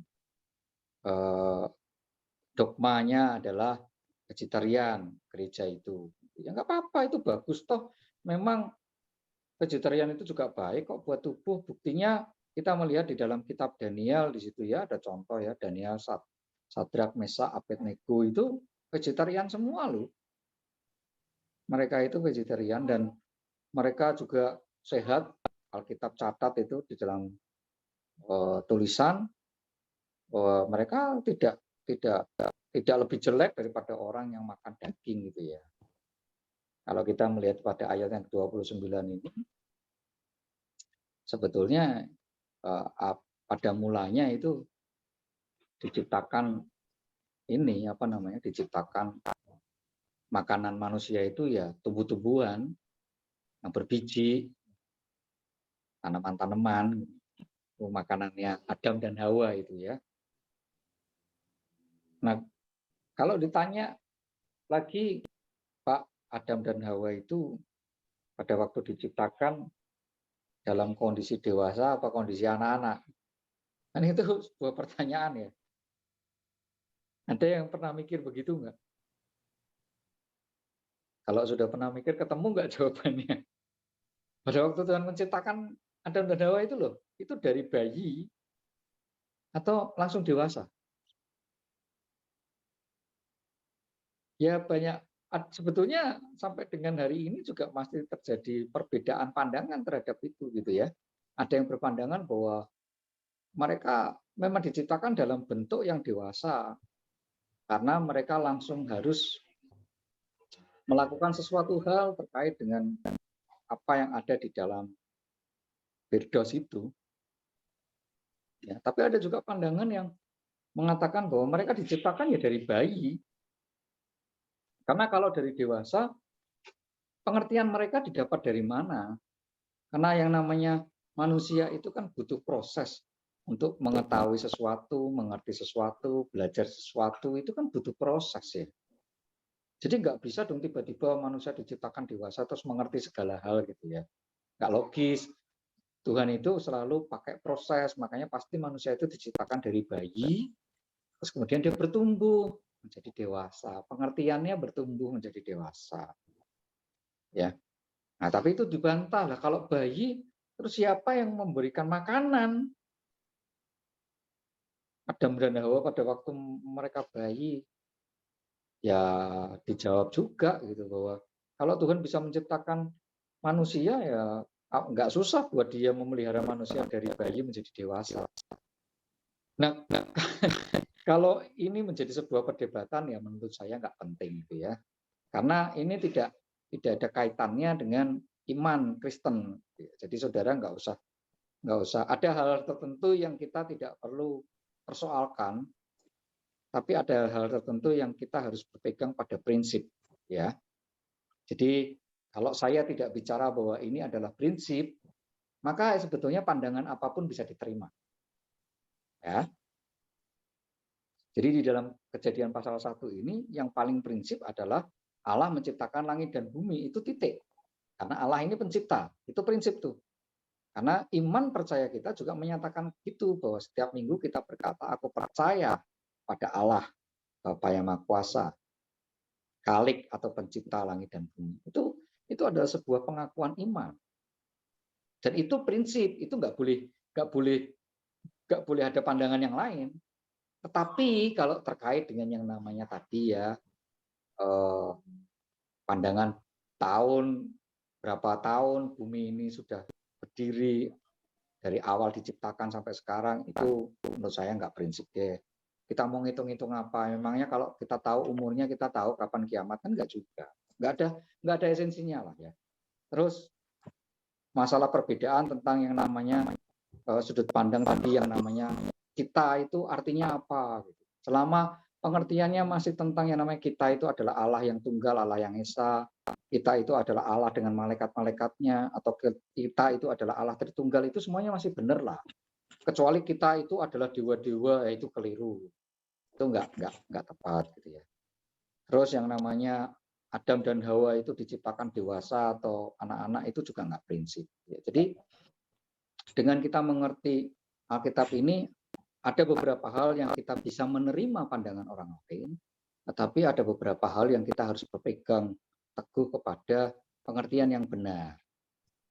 dogmanya adalah vegetarian gereja itu. Ya nggak apa-apa, itu bagus toh. Memang vegetarian itu juga baik kok buat tubuh. Buktinya kita melihat di dalam kitab Daniel di situ ya ada contoh ya, Daniel, Sadrak, Mesak, Abednego itu vegetarian semua loh. Mereka itu vegetarian dan mereka juga sehat. Alkitab catat itu di dalam tulisan bahwa mereka tidak lebih jelek daripada orang yang makan daging gitu ya. Kalau kita melihat pada ayat yang ke-29 ini, sebetulnya pada mulanya itu diciptakan ini diciptakan makanan manusia itu ya tumbuh-tumbuhan yang berbiji, tanaman-tanaman, makanannya Adam dan Hawa itu ya. Nah, kalau ditanya lagi, Pak, Adam dan Hawa itu pada waktu diciptakan dalam kondisi dewasa apa kondisi anak-anak? Kan itu sebuah pertanyaan ya. Ada yang pernah mikir begitu nggak? Kalau sudah pernah mikir, ketemu nggak jawabannya? Pada waktu Tuhan menciptakan Adam dan Hawa itu loh, itu dari bayi atau langsung dewasa? Ya banyak, sebetulnya sampai dengan hari ini juga masih terjadi perbedaan pandangan terhadap itu gitu ya. Ada yang berpandangan bahwa mereka memang diciptakan dalam bentuk yang dewasa karena mereka langsung harus melakukan sesuatu hal terkait dengan apa yang ada di dalam Firdaus itu. Ya, tapi ada juga pandangan yang mengatakan bahwa mereka diciptakan ya dari bayi. Karena kalau dari dewasa, pengertian mereka didapat dari mana? Karena yang namanya manusia itu kan butuh proses untuk mengetahui sesuatu, mengerti sesuatu, belajar sesuatu, itu kan butuh proses ya. Jadi nggak bisa dong tiba-tiba manusia diciptakan dewasa terus mengerti segala hal gitu ya. Nggak logis. Tuhan itu selalu pakai proses, makanya pasti manusia itu diciptakan dari bayi, terus kemudian dia bertumbuh menjadi dewasa. Pengertiannya bertumbuh menjadi dewasa. Ya. Nah, tapi itu dibantah lah. Kalau bayi, terus siapa yang memberikan makanan? Adam dan Hawa pada waktu mereka bayi, ya dijawab juga gitu bahwa kalau Tuhan bisa menciptakan manusia ya nggak susah buat dia memelihara manusia dari bayi menjadi dewasa. Nah, kalau ini menjadi sebuah perdebatan ya menurut saya nggak penting gitu ya, karena ini tidak ada kaitannya dengan iman Kristen. Jadi saudara nggak usah ada hal tertentu yang kita tidak perlu persoalkan. Tapi ada hal tertentu yang kita harus berpegang pada prinsip, ya. Jadi kalau saya tidak bicara bahwa ini adalah prinsip, maka sebetulnya pandangan apapun bisa diterima. Ya. Jadi di dalam Kejadian pasal 1 ini yang paling prinsip adalah Allah menciptakan langit dan bumi, itu titik. Karena Allah ini pencipta, itu prinsip tuh. Karena iman percaya kita juga menyatakan itu bahwa setiap minggu kita berkata aku percaya pada Allah Bapa yang Maha Kuasa, Khalik atau pencipta langit dan bumi. Itu adalah sebuah pengakuan iman. Dan itu prinsip, itu nggak boleh ada pandangan yang lain. Tetapi kalau terkait dengan yang namanya tadi ya pandangan tahun berapa tahun bumi ini sudah berdiri dari awal diciptakan sampai sekarang, itu menurut saya nggak prinsip deh. Kita mau ngitung-ngitung apa? Memangnya kalau kita tahu umurnya, kita tahu kapan kiamat, kan nggak juga. Nggak ada esensinya lah ya. Terus masalah perbedaan tentang yang namanya sudut pandang tadi, yang namanya kita itu artinya apa? Selama pengertiannya masih tentang yang namanya kita itu adalah Allah yang tunggal, Allah yang esa, kita itu adalah Allah dengan malaikat-malaikatnya, atau kita itu adalah Allah Tritunggal, itu semuanya masih benar lah. Kecuali kita itu adalah dewa-dewa, itu keliru. Itu nggak tepat gitu ya. Terus yang namanya Adam dan Hawa itu diciptakan dewasa atau anak-anak, itu juga nggak prinsip. Ya, jadi dengan kita mengerti Alkitab ini, ada beberapa hal yang kita bisa menerima pandangan orang lain, tetapi ada beberapa hal yang kita harus berpegang teguh kepada pengertian yang benar.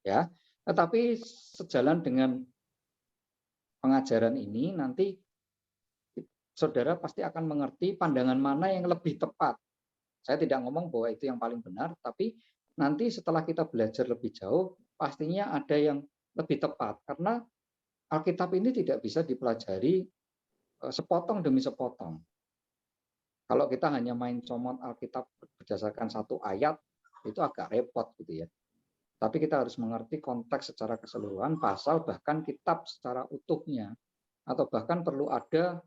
Ya, tetapi sejalan dengan pengajaran ini, nanti saudara pasti akan mengerti pandangan mana yang lebih tepat. Saya tidak ngomong bahwa itu yang paling benar, tapi nanti setelah kita belajar lebih jauh, pastinya ada yang lebih tepat. Karena Alkitab ini tidak bisa dipelajari sepotong demi sepotong. Kalau kita hanya main comot Alkitab berdasarkan satu ayat, itu agak repot gitu ya. Tapi kita harus mengerti konteks secara keseluruhan, pasal, bahkan kitab secara utuhnya. Atau bahkan perlu ada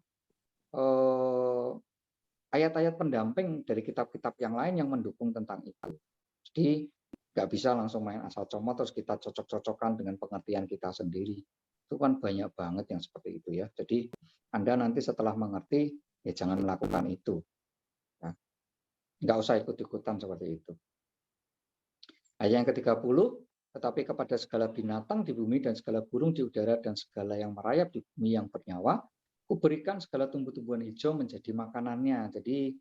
ayat-ayat pendamping dari kitab-kitab yang lain yang mendukung tentang itu. Jadi nggak bisa langsung main asal comot terus kita cocok-cocokkan dengan pengertian kita sendiri. Itu kan banyak banget yang seperti itu ya. Jadi Anda nanti setelah mengerti, ya jangan melakukan itu. Ya. Nggak usah ikut-ikutan seperti itu. Ayat yang ke-30, tetapi kepada segala binatang di bumi dan segala burung di udara dan segala yang merayap di bumi yang bernyawa, kuberikan segala tumbuh-tumbuhan hijau menjadi makanannya. Jadi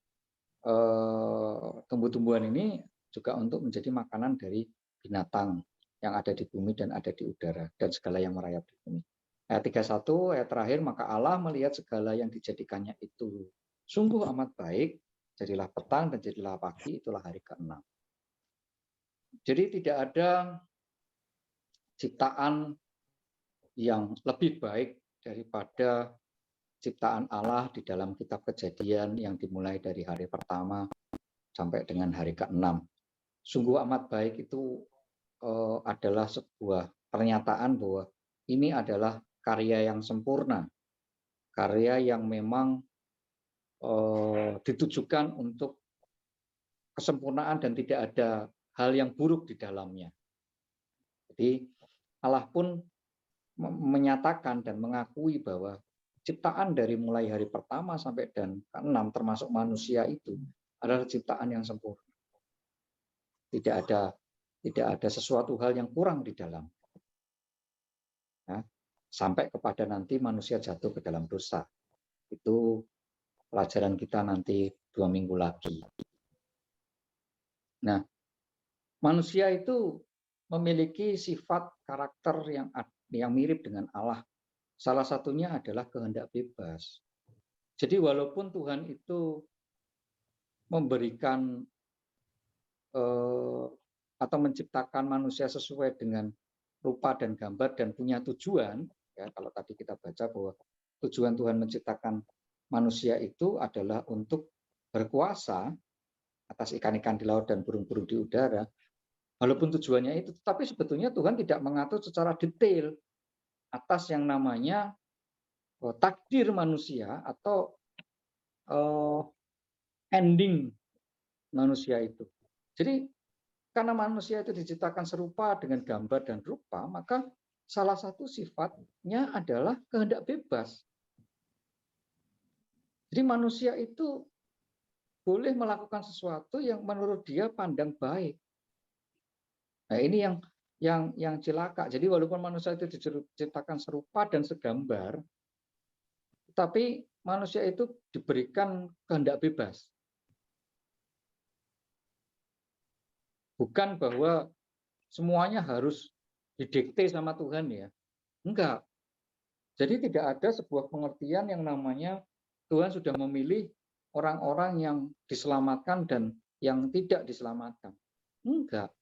tumbuh-tumbuhan ini juga untuk menjadi makanan dari binatang yang ada di bumi dan ada di udara, dan segala yang merayap di bumi. Ayat 31, ayat terakhir, maka Allah melihat segala yang dijadikannya itu sungguh amat baik, jadilah petang dan jadilah pagi, itulah hari ke-6. Jadi tidak ada ciptaan yang lebih baik daripada ciptaan Allah di dalam kitab Kejadian yang dimulai dari hari pertama sampai dengan hari ke-6. Sungguh amat baik itu adalah sebuah pernyataan bahwa ini adalah karya yang sempurna, karya yang memang ditujukan untuk kesempurnaan dan tidak ada hal yang buruk di dalamnya. Jadi Allah pun menyatakan dan mengakui bahwa ciptaan dari mulai hari pertama sampai dan ke-6 termasuk manusia itu adalah ciptaan yang sempurna. Tidak ada sesuatu hal yang kurang di dalam. Ya, sampai kepada nanti manusia jatuh ke dalam dosa. Itu pelajaran kita nanti 2 minggu lagi. Nah, manusia itu memiliki sifat karakter yang mirip dengan Allah. Salah satunya adalah kehendak bebas. Jadi walaupun Tuhan itu memberikan atau menciptakan manusia sesuai dengan rupa dan gambar dan punya tujuan, ya, kalau tadi kita baca bahwa tujuan Tuhan menciptakan manusia itu adalah untuk berkuasa atas ikan-ikan di laut dan burung-burung di udara. Walaupun tujuannya itu, tetapi sebetulnya Tuhan tidak mengatur secara detail atas yang namanya takdir manusia atau ending manusia itu. Jadi karena manusia itu diciptakan serupa dengan gambar dan rupa, maka salah satu sifatnya adalah kehendak bebas. Jadi manusia itu boleh melakukan sesuatu yang menurut dia pandang baik. Nah, ini yang celaka. Jadi walaupun manusia itu diciptakan serupa dan segambar, tapi manusia itu diberikan kehendak bebas. Bukan bahwa semuanya harus didikte sama Tuhan ya. Enggak. Jadi tidak ada sebuah pengertian yang namanya Tuhan sudah memilih orang-orang yang diselamatkan dan yang tidak diselamatkan. Enggak.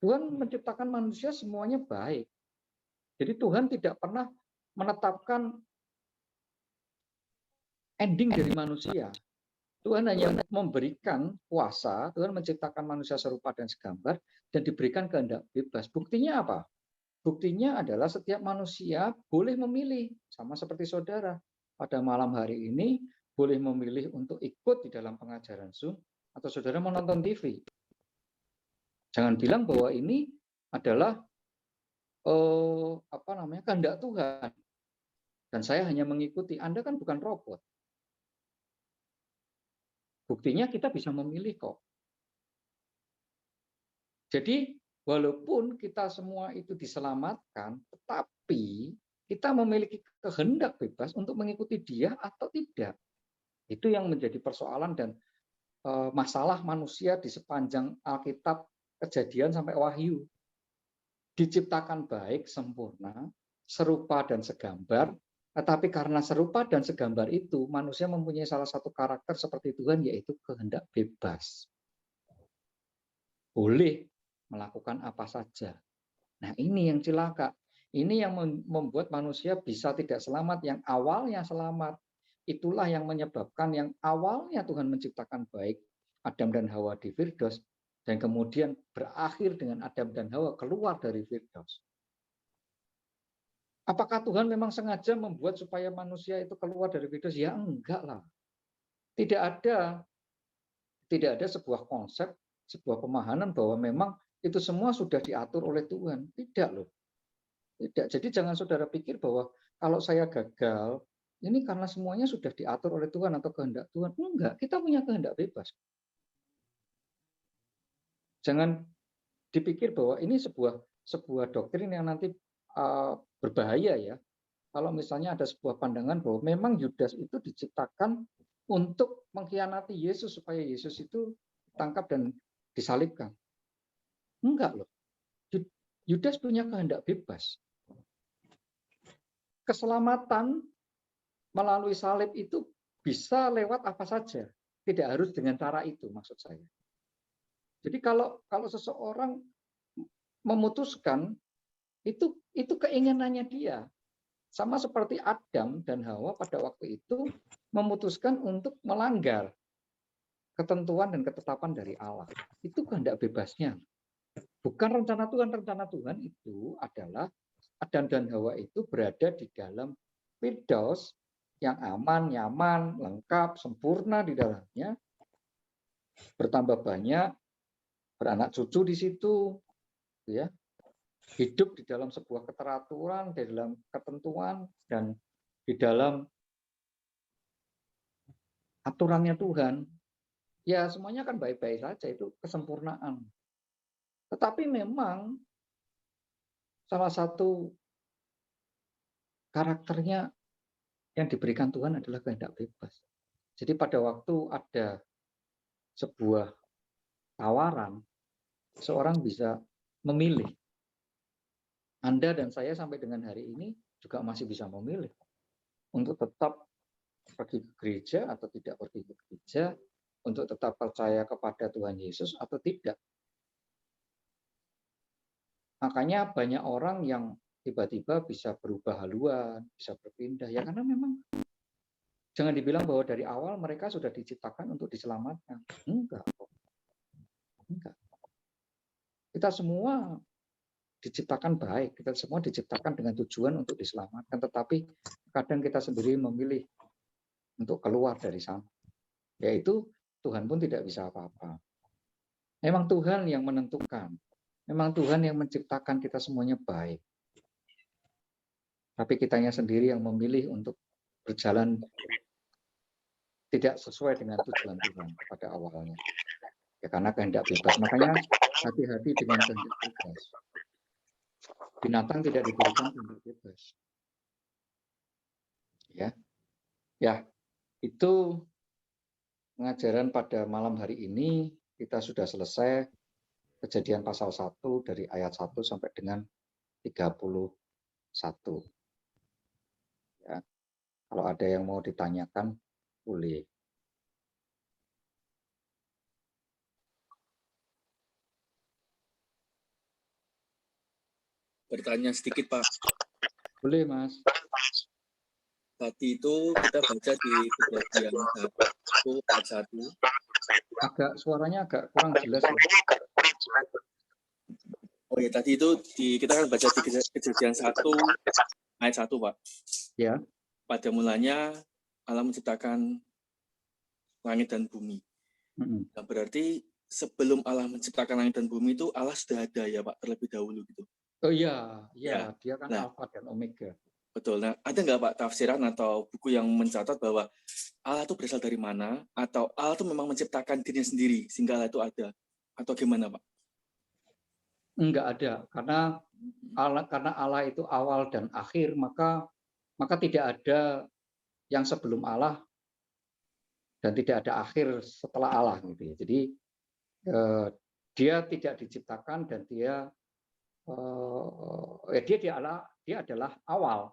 Tuhan menciptakan manusia semuanya baik. Jadi Tuhan tidak pernah menetapkan ending dari manusia. Tuhan hanya memberikan kuasa, Tuhan menciptakan manusia serupa dan segambar, dan diberikan kehendak bebas. Buktinya apa? Buktinya adalah setiap manusia boleh memilih, sama seperti saudara. Pada malam hari ini, boleh memilih untuk ikut di dalam pengajaran Zoom, atau saudara menonton TV. Jangan bilang bahwa ini adalah kehendak Tuhan. Dan saya hanya mengikuti. Anda kan bukan robot. Buktinya kita bisa memilih kok. Jadi walaupun kita semua itu diselamatkan, tetapi kita memiliki kehendak bebas untuk mengikuti Dia atau tidak. Itu yang menjadi persoalan dan masalah manusia di sepanjang Alkitab, Kejadian sampai Wahyu. Diciptakan baik, sempurna, serupa dan segambar, tetapi karena serupa dan segambar itu, manusia mempunyai salah satu karakter seperti Tuhan, yaitu kehendak bebas. Boleh melakukan apa saja. Nah, ini yang celaka. Ini yang membuat manusia bisa tidak selamat, yang awalnya selamat. Itulah yang menyebabkan yang awalnya Tuhan menciptakan baik, Adam dan Hawa di Firdaus, dan kemudian berakhir dengan Adam dan Hawa keluar dari Firdaus. Apakah Tuhan memang sengaja membuat supaya manusia itu keluar dari Firdaus? Ya enggak lah. Tidak ada sebuah konsep, sebuah pemahaman bahwa memang itu semua sudah diatur oleh Tuhan. Tidak loh. Tidak. Jadi jangan saudara pikir bahwa kalau saya gagal, ini karena semuanya sudah diatur oleh Tuhan atau kehendak Tuhan. Enggak, kita punya kehendak bebas. Jangan dipikir bahwa ini sebuah doktrin yang nanti berbahaya ya. Kalau misalnya ada sebuah pandangan bahwa memang Yudas itu diciptakan untuk mengkhianati Yesus supaya Yesus itu ditangkap dan disalibkan. Enggak loh. Yudas punya kehendak bebas. Keselamatan melalui salib itu bisa lewat apa saja. Tidak harus dengan cara itu maksud saya. Jadi kalau seseorang memutuskan itu keinginannya dia. Sama seperti Adam dan Hawa pada waktu itu memutuskan untuk melanggar ketentuan dan ketetapan dari Allah. Itu kehendak bebasnya. Bukan rencana Tuhan. Rencana Tuhan itu adalah Adam dan Hawa itu berada di dalam Firdaus yang aman, nyaman, lengkap, sempurna di dalamnya. Bertambah banyak, beranak cucu di situ, ya. Hidup di dalam sebuah keteraturan, di dalam ketentuan, dan di dalam aturannya Tuhan. Ya semuanya kan baik-baik saja, itu kesempurnaan. Tetapi memang salah satu karakternya yang diberikan Tuhan adalah kehendak bebas. Jadi pada waktu ada sebuah tawaran, seorang bisa memilih. Anda dan saya sampai dengan hari ini juga masih bisa memilih untuk tetap pergi ke gereja atau tidak pergi ke gereja, untuk tetap percaya kepada Tuhan Yesus atau tidak. Makanya banyak orang yang tiba-tiba bisa berubah haluan, bisa berpindah, ya karena memang jangan dibilang bahwa dari awal mereka sudah diciptakan untuk diselamatkan. Enggak. Kita semua diciptakan baik, kita semua diciptakan dengan tujuan untuk diselamatkan, tetapi kadang kita sendiri memilih untuk keluar dari sana. Yaitu Tuhan pun tidak bisa apa-apa. Memang Tuhan yang menentukan, memang Tuhan yang menciptakan kita semuanya baik. Tapi kitanya sendiri yang memilih untuk berjalan tidak sesuai dengan tujuan Tuhan pada awalnya. Ya karena kehendak bebas. Makanya hati-hati dengan kehendak bebas. Binatang tidak diberikan kehendak bebas. Ya, itu pengajaran pada malam hari ini. Kita sudah selesai Kejadian pasal 1 dari ayat 1 sampai dengan 31. Ya. Kalau ada yang mau ditanyakan, boleh. bertanya sedikit, Pak. Boleh, Mas. Tadi itu kita baca di Kejadian 1 ayat 1. Suaranya agak kurang jelas. Ya. Oh ya, tadi itu kita kan baca di Kejadian 1 ayat 1, Pak. Ya. Pada mulanya Allah menciptakan langit dan bumi. Nah, berarti sebelum Allah menciptakan langit dan bumi itu Allah sudah ada ya, Pak, terlebih dahulu gitu. Oh iya, dia kan Alfa dan Omega. Betul. Nah, ada nggak, Pak, tafsiran atau buku yang mencatat bahwa Allah itu berasal dari mana, atau Allah itu memang menciptakan dirinya sendiri sehingga Allah itu ada, atau gimana, Pak? Enggak ada, karena Allah itu awal dan akhir, maka tidak ada yang sebelum Allah dan tidak ada akhir setelah Allah gitu ya. Jadi dia tidak diciptakan dan dia adalah awal,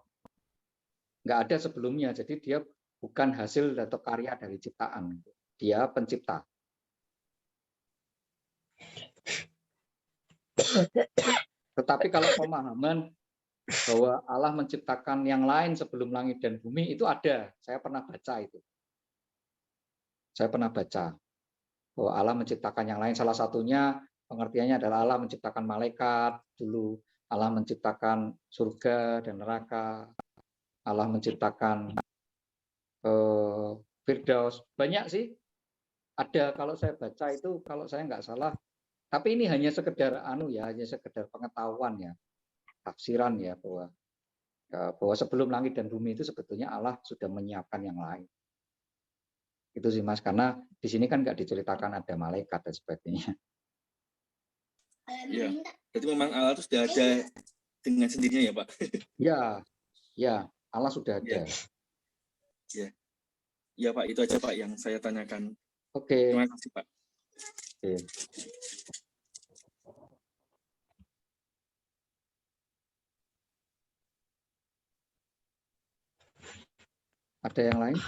nggak ada sebelumnya. Jadi dia bukan hasil atau karya dari ciptaan, dia pencipta. Tetapi kalau pemahaman bahwa Allah menciptakan yang lain sebelum langit dan bumi itu ada. Saya pernah baca itu. Saya pernah baca bahwa Allah menciptakan yang lain. Salah satunya pengertiannya adalah Allah menciptakan malaikat dulu. Allah menciptakan surga dan neraka. Allah menciptakan Firdaus. Banyak sih. Ada kalau saya baca itu, kalau saya nggak salah. Tapi ini hanya sekedar hanya sekedar pengetahuan ya, tafsiran ya, bahwa sebelum langit dan bumi itu sebetulnya Allah sudah menyiapkan yang lain. Itu sih, Mas, karena di sini kan nggak diceritakan ada malaikat dan sebagainya. Ya, berarti memang Allah itu sudah ada dengan sendirinya ya, Pak? Ya, Allah sudah ada. Ya, Pak, itu aja, Pak, yang saya tanyakan. Oke. Terima kasih, Pak. Oke. Ada yang lain?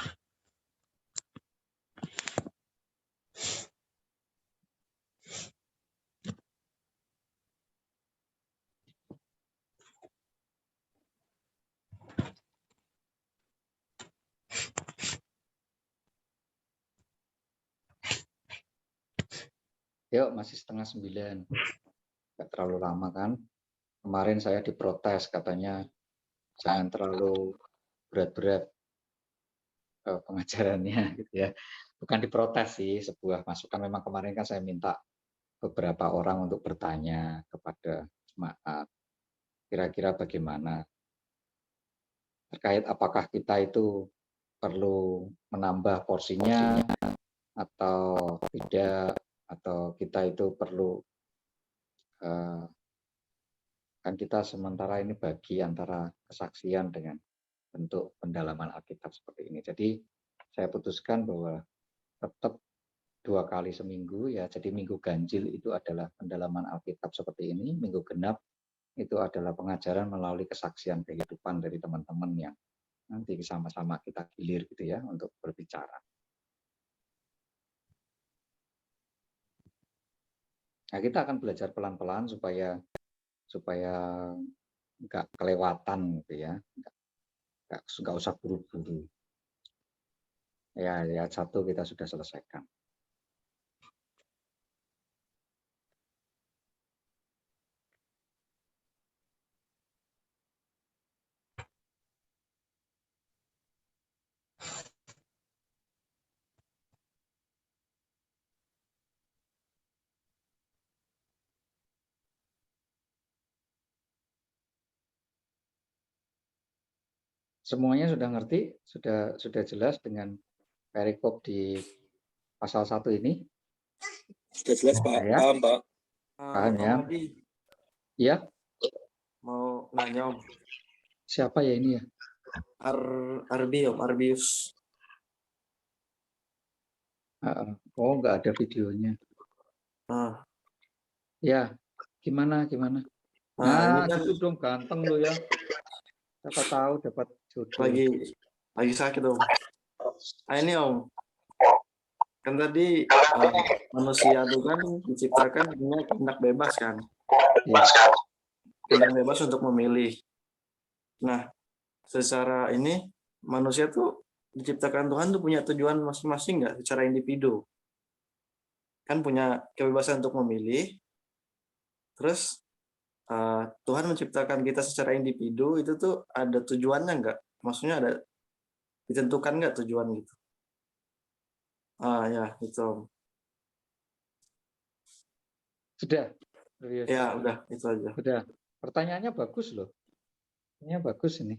Yuk, masih 8:30. Nggak terlalu lama kan? Kemarin saya diprotes katanya jangan terlalu berat-berat pengajarannya gitu ya. Bukan diprotes sih, sebuah masukan. Memang kemarin kan saya minta beberapa orang untuk bertanya kepada jemaat kira-kira bagaimana terkait apakah kita itu perlu menambah porsinya atau tidak, atau kita itu perlu kan kita sementara ini bagi antara kesaksian dengan bentuk pendalaman Alkitab seperti ini. Jadi saya putuskan bahwa tetap 2 kali seminggu ya. Jadi minggu ganjil itu adalah pendalaman Alkitab seperti ini, minggu genap itu adalah pengajaran melalui kesaksian kehidupan dari teman-teman yang nanti sama-sama kita gilir gitu ya untuk berbicara. Nah, kita akan belajar pelan-pelan supaya nggak kelewatan gitu ya, nggak usah buru-buru. Ya, ayat 1 kita sudah selesaikan. Semuanya sudah ngerti, sudah jelas dengan perikop di pasal 1 ini? Sudah jelas, Pak. Ya? Paham, Pak. Paham ya? Iya? Mau nanya, Om. Siapa ya ini ya? Arbi, Om, Arbius. Oh, nggak ada videonya. Ya, gimana? Nah, Ini kan gitu dong, ganteng lo ya. Siapa tahu dapat jodoh. lagi sakit, Om. Ini, Om. Kan tadi manusia itu kan diciptakan punya kehendak bebas kan. Ya. dengan bebas untuk memilih. Nah, secara ini manusia tuh diciptakan Tuhan tuh punya tujuan masing-masing nggak secara individu. Kan punya kebebasan untuk memilih. Terus Tuhan menciptakan kita secara individu itu tuh ada tujuannya nggak? Maksudnya ada ditentukan nggak tujuan gitu? Ya itu Om. Sudah. Serius. Ya udah itu aja. Sudah. Pertanyaannya bagus loh. Ini bagus ini.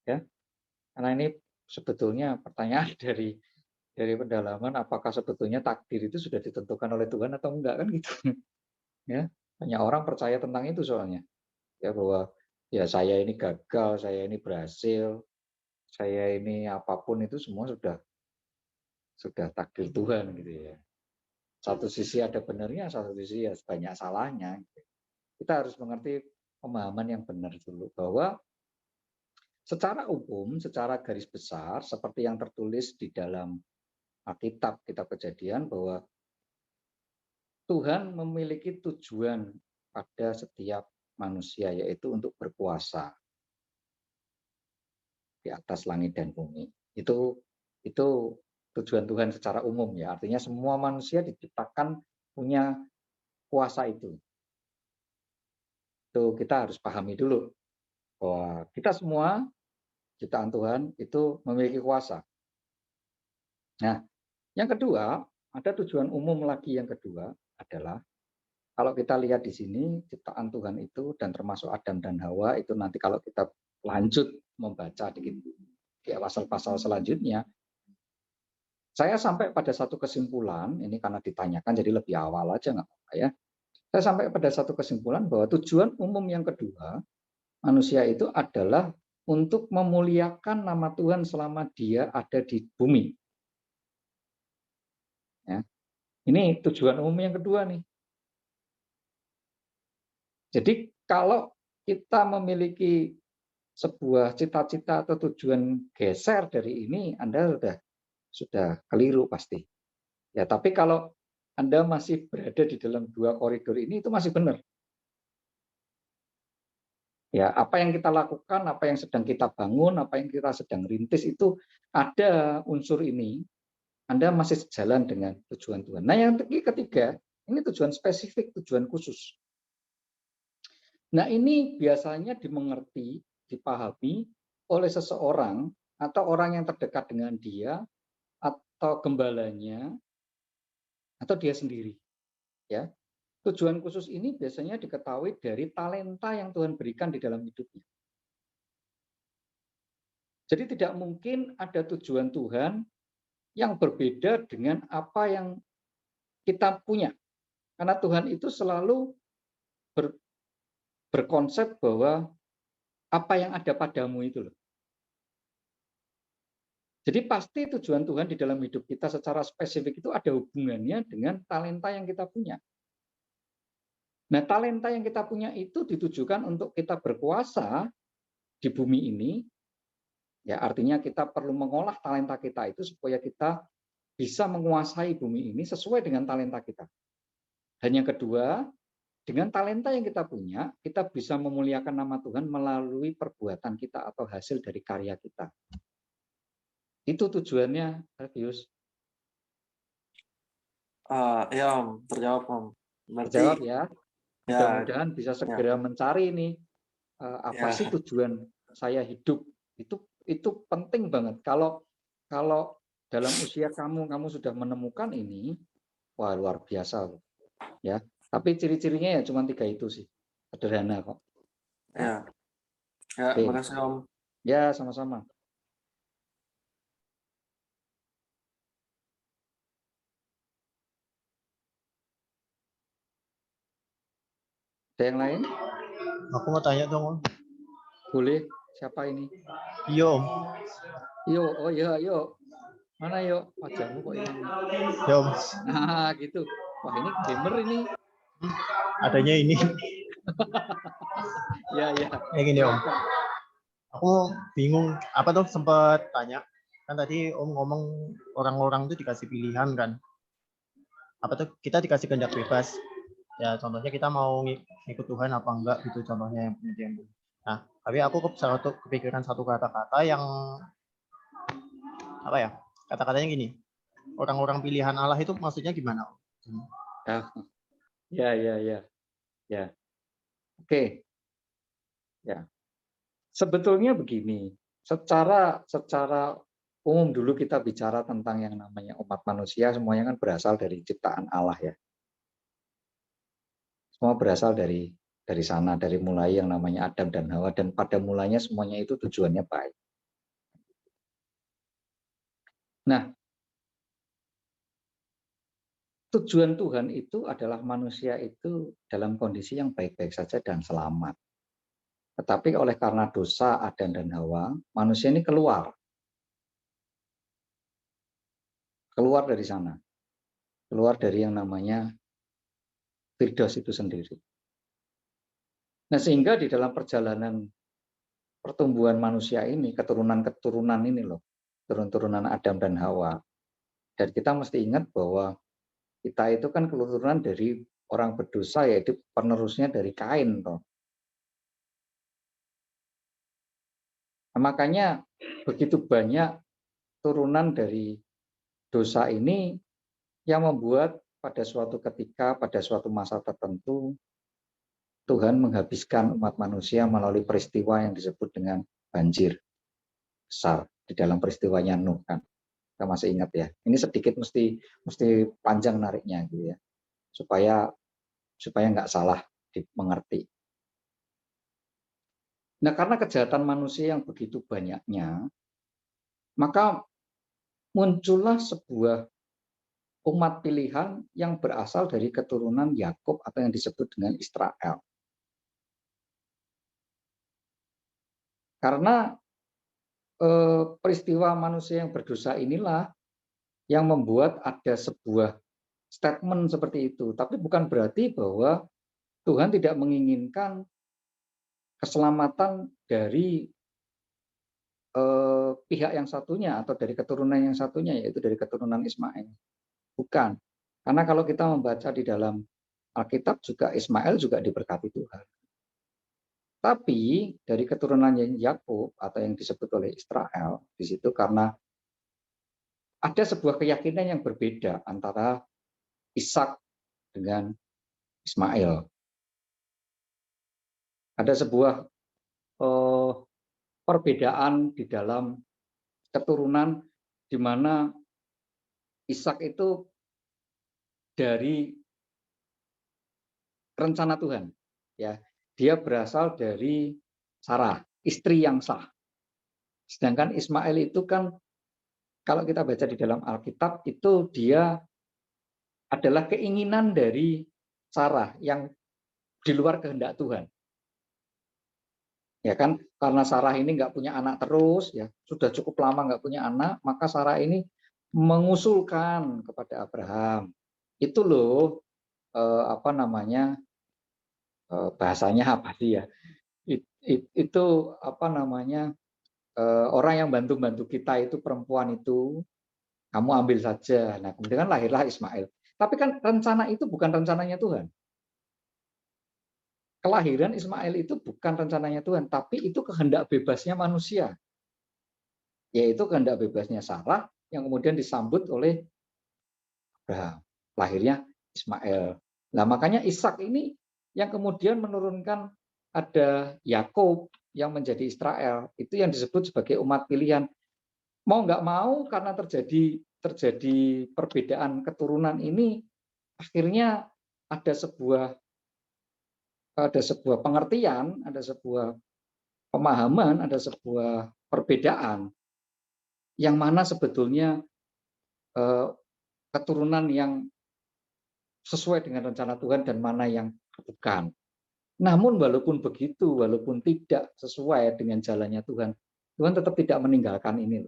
Ya. Karena ini sebetulnya pertanyaan dari pendalaman apakah sebetulnya takdir itu sudah ditentukan oleh Tuhan atau enggak kan gitu. Ya. Banyak orang percaya tentang itu soalnya. Ya bahwa ya saya ini gagal, saya ini berhasil, saya ini apapun itu semua sudah takdir Tuhan gitu ya. Satu sisi ada benarnya, satu sisi ya banyak salahnya. Kita harus mengerti pemahaman yang benar dulu bahwa secara umum, secara garis besar seperti yang tertulis di dalam Alkitab, kitab Kejadian bahwa Tuhan memiliki tujuan pada setiap manusia yaitu untuk berkuasa di atas langit dan bumi. Itu tujuan Tuhan secara umum ya. Artinya semua manusia diciptakan punya kuasa itu. Itu kita harus pahami dulu bahwa kita semua ciptaan Tuhan itu memiliki kuasa. Nah, yang kedua, ada tujuan umum lagi yang kedua adalah kalau kita lihat di sini ciptaan Tuhan itu dan termasuk Adam dan Hawa itu nanti kalau kita lanjut membaca di pasal-pasal selanjutnya, saya sampai pada satu kesimpulan, ini karena ditanyakan jadi lebih awal aja nggak apa-apa ya. Saya sampai pada satu kesimpulan bahwa tujuan umum yang kedua manusia itu adalah untuk memuliakan nama Tuhan selama dia ada di bumi. Ya. Ini tujuan umum yang kedua nih. Jadi kalau kita memiliki sebuah cita-cita atau tujuan geser dari ini, Anda sudah keliru pasti. Ya, tapi kalau Anda masih berada di dalam dua koridor ini itu masih benar. Ya, apa yang kita lakukan, apa yang sedang kita bangun, apa yang kita sedang rintis itu ada unsur ini. Anda masih sejalan dengan tujuan Tuhan. Nah, yang ketiga, ini tujuan spesifik, tujuan khusus. Nah, ini biasanya dimengerti, dipahami oleh seseorang atau orang yang terdekat dengan dia atau gembalanya atau dia sendiri. Ya. Tujuan khusus ini biasanya diketahui dari talenta yang Tuhan berikan di dalam hidupnya. Jadi tidak mungkin ada tujuan Tuhan yang berbeda dengan apa yang kita punya. Karena Tuhan itu selalu berkonsep bahwa apa yang ada padamu itu loh. Jadi pasti tujuan Tuhan di dalam hidup kita secara spesifik itu ada hubungannya dengan talenta yang kita punya. Nah, talenta yang kita punya itu ditujukan untuk kita berkuasa di bumi ini. Ya, artinya kita perlu mengolah talenta kita itu supaya kita bisa menguasai bumi ini sesuai dengan talenta kita. Dan yang kedua, dengan talenta yang kita punya, kita bisa memuliakan nama Tuhan melalui perbuatan kita atau hasil dari karya kita. Itu tujuannya, Alfius. Ya Om, terjawab Om. Berarti, terjawab ya. Mudah-mudahan ya, bisa segera mencari nih apa sih tujuan saya hidup. Itu penting banget. Kalau dalam usia kamu sudah menemukan ini, wah luar biasa loh. Ya. Tapi ciri-cirinya ya cuma 3 itu sih. Sederhana kok. Ya. Ya, terima kasih Om. Ya, sama-sama. Ada yang lain? Aku mau tanya dong, Om. Boleh. Siapa ini? Iyo, Om. Yo, oh ya, yo. Mana yo? Wajahmu kok ini? Ya, Om. Nah, gitu. Wah, ini gamer ini. Adanya ini. Ya. Kayak gini, Om. Aku bingung. Apa tuh sempat tanya. Kan tadi Om ngomong orang-orang tuh dikasih pilihan kan. Apa tuh kita dikasih kehendak bebas. Ya contohnya kita mau ngikut Tuhan apa enggak gitu contohnya yang pengertian bumi. Nah, tapi aku kepikiran satu kata-kata yang apa ya? Kata-katanya gini. Orang-orang pilihan Allah itu maksudnya gimana? Ya. Oke. Ya. Sebetulnya begini, secara umum dulu kita bicara tentang yang namanya umat manusia, semuanya kan berasal dari ciptaan Allah ya. Semua berasal dari sana, dari mulai yang namanya Adam dan Hawa, dan pada mulanya semuanya itu tujuannya baik. Nah, tujuan Tuhan itu adalah manusia itu dalam kondisi yang baik-baik saja dan selamat. Tetapi oleh karena dosa Adam dan Hawa, manusia ini keluar dari sana, keluar dari yang namanya Firdaus itu sendiri. Nah, sehingga di dalam perjalanan pertumbuhan manusia ini, keturunan ini loh, turun-turunan Adam dan Hawa. Dan kita mesti ingat bahwa kita itu kan keturunan dari orang berdosa, yaitu penerusnya dari Kain toh. Nah, makanya begitu banyak turunan dari dosa ini yang membuat pada suatu ketika, pada suatu masa tertentu, Tuhan menghabiskan umat manusia melalui peristiwa yang disebut dengan banjir besar di dalam peristiwanya Nuh kan. Kita masih ingat ya. Ini sedikit mesti panjang nariknya gitu ya. Supaya nggak salah dimengerti. Nah, karena kejahatan manusia yang begitu banyaknya, maka muncullah sebuah umat pilihan yang berasal dari keturunan Yakub atau yang disebut dengan Israel. Karena peristiwa manusia yang berdosa inilah yang membuat ada sebuah statement seperti itu. Tapi bukan berarti bahwa Tuhan tidak menginginkan keselamatan dari pihak yang satunya atau dari keturunan yang satunya, yaitu dari keturunan Ismail. Bukan. Karena kalau kita membaca di dalam Alkitab juga Ismail juga diberkati Tuhan. Tapi dari keturunan Yakub atau yang disebut oleh Israel di situ karena ada sebuah keyakinan yang berbeda antara Ishak dengan Ismail. Ada sebuah perbedaan di dalam keturunan di mana Ishak itu dari rencana Tuhan, ya. Dia berasal dari Sarah, istri yang sah. Sedangkan Ismail itu kan kalau kita baca di dalam Alkitab itu dia adalah keinginan dari Sarah yang di luar kehendak Tuhan. Ya kan, karena Sarah ini nggak punya anak terus, ya sudah cukup lama nggak punya anak, maka Sarah ini mengusulkan kepada Abraham. Itu loh bahasanya apa sih ya? Itu apa namanya? Orang yang bantu kita itu perempuan itu, kamu ambil saja. Nah, kemudian lahirlah Ismail. Tapi kan rencana itu bukan rencananya Tuhan. Kelahiran Ismail itu bukan rencananya Tuhan, tapi itu kehendak bebasnya manusia. Yaitu kehendak bebasnya Sarah yang kemudian disambut oleh Abraham. Lahirnya Ismail. Nah, makanya Ishak ini yang kemudian menurunkan ada Yakub yang menjadi Israel. Itu yang disebut sebagai umat pilihan. Mau nggak mau karena terjadi perbedaan keturunan ini, akhirnya ada sebuah pengertian, ada sebuah pemahaman, ada sebuah perbedaan yang mana sebetulnya keturunan yang sesuai dengan rencana Tuhan dan mana yang bukan. Namun walaupun begitu, walaupun tidak sesuai dengan jalannya Tuhan, Tuhan tetap tidak meninggalkan ini,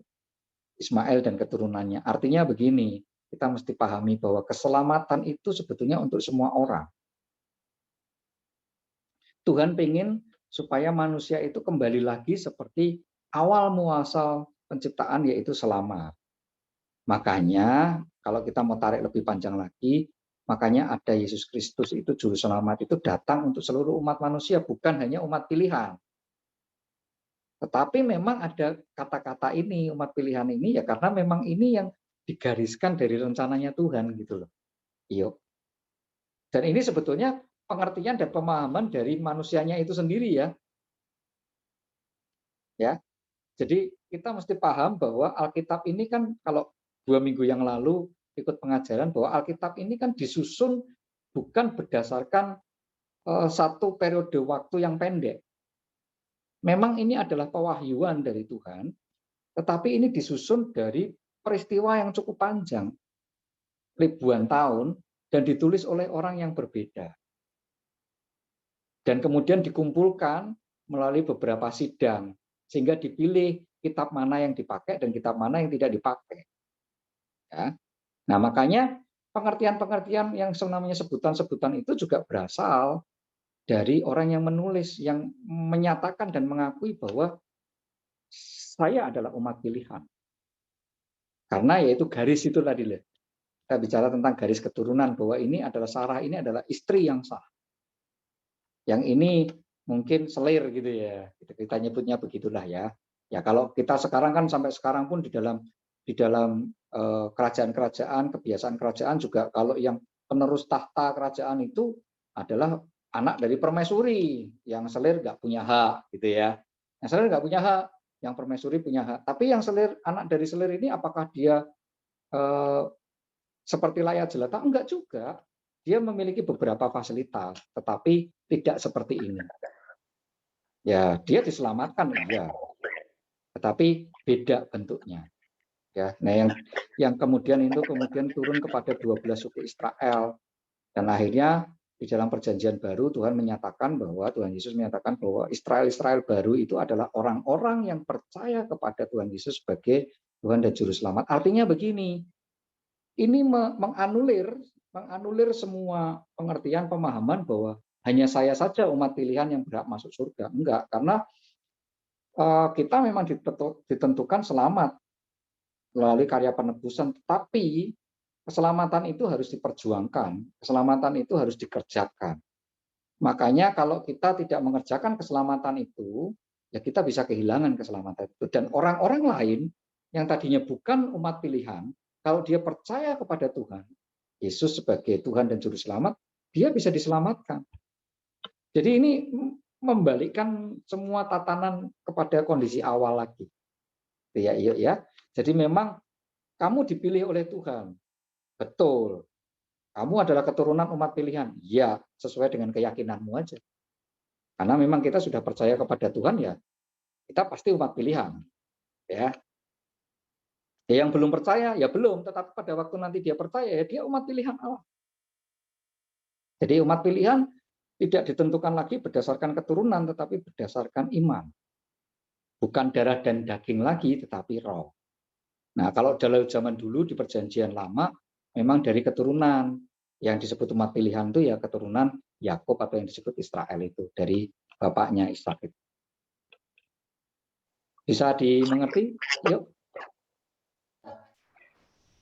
Ismail dan keturunannya. Artinya begini, kita mesti pahami bahwa keselamatan itu sebetulnya untuk semua orang. Tuhan ingin supaya manusia itu kembali lagi seperti awal muasal penciptaan, yaitu selamat. Makanya kalau kita mau tarik lebih panjang lagi, Makanya ada Yesus Kristus itu juru selamat itu datang untuk seluruh umat manusia, bukan hanya umat pilihan. Tetapi memang ada kata-kata ini, umat pilihan ini ya karena memang ini yang digariskan dari rencananya Tuhan gitu loh. Iya. Dan ini sebetulnya pengertian dan pemahaman dari manusianya itu sendiri ya. Ya. Jadi kita mesti paham bahwa Alkitab ini kan kalau 2 minggu yang lalu ikut pengajaran bahwa Alkitab ini kan disusun bukan berdasarkan satu periode waktu yang pendek. Memang ini adalah pewahyuan dari Tuhan, tetapi ini disusun dari peristiwa yang cukup panjang, ribuan tahun, dan ditulis oleh orang yang berbeda. Dan kemudian dikumpulkan melalui beberapa sidang, sehingga dipilih kitab mana yang dipakai dan kitab mana yang tidak dipakai. Ya. Nah, makanya pengertian-pengertian yang namanya sebutan-sebutan itu juga berasal dari orang yang menulis, yang menyatakan dan mengakui bahwa saya adalah umat pilihan. Karena yaitu garis itu tadi. Kita bicara tentang garis keturunan, bahwa ini adalah Sarah, ini adalah istri yang sah. Yang ini mungkin selir gitu ya. Kita nyebutnya begitulah ya. Ya kalau kita sekarang kan sampai sekarang pun di dalam kerajaan-kerajaan, kebiasaan kerajaan juga kalau yang penerus tahta kerajaan itu adalah anak dari permaisuri, yang selir nggak punya hak gitu ya. Yang selir nggak punya hak, yang permaisuri punya hak. Tapi yang selir, anak dari selir ini apakah dia seperti layak jelata? Enggak juga. Dia memiliki beberapa fasilitas, tetapi tidak seperti ini. Ya, dia diselamatkan iya. Tetapi beda bentuknya. Ya, nah yang kemudian itu turun kepada 12 suku Israel, dan akhirnya di dalam perjanjian baru Tuhan menyatakan bahwa Tuhan Yesus menyatakan bahwa Israel baru itu adalah orang-orang yang percaya kepada Tuhan Yesus sebagai Tuhan dan Juru Selamat. Artinya begini, ini menganulir semua pengertian pemahaman bahwa hanya saya saja umat pilihan yang berhak masuk surga. Enggak, karena kita memang ditentukan selamat melalui karya penebusan, tetapi keselamatan itu harus diperjuangkan, keselamatan itu harus dikerjakan. Makanya kalau kita tidak mengerjakan keselamatan itu, ya kita bisa kehilangan keselamatan itu. Dan orang-orang lain yang tadinya bukan umat pilihan, kalau dia percaya kepada Tuhan, Yesus sebagai Tuhan dan Juru Selamat, dia bisa diselamatkan. Jadi ini membalikkan semua tatanan kepada kondisi awal lagi. Ya. Jadi memang kamu dipilih oleh Tuhan. Betul. Kamu adalah keturunan umat pilihan. Ya, sesuai dengan keyakinanmu aja. Karena memang kita sudah percaya kepada Tuhan ya, kita pasti umat pilihan. Ya. Yang belum percaya ya belum, tetapi pada waktu nanti dia percaya ya dia umat pilihan Allah. Jadi umat pilihan tidak ditentukan lagi berdasarkan keturunan, tetapi berdasarkan iman. Bukan darah dan daging lagi, tetapi roh. Nah, kalau dalam zaman dulu di perjanjian lama, memang dari keturunan yang disebut umat pilihan itu ya keturunan Yakub atau yang disebut Israel itu, dari bapaknya Ishak. Bisa dimengerti? Yuk.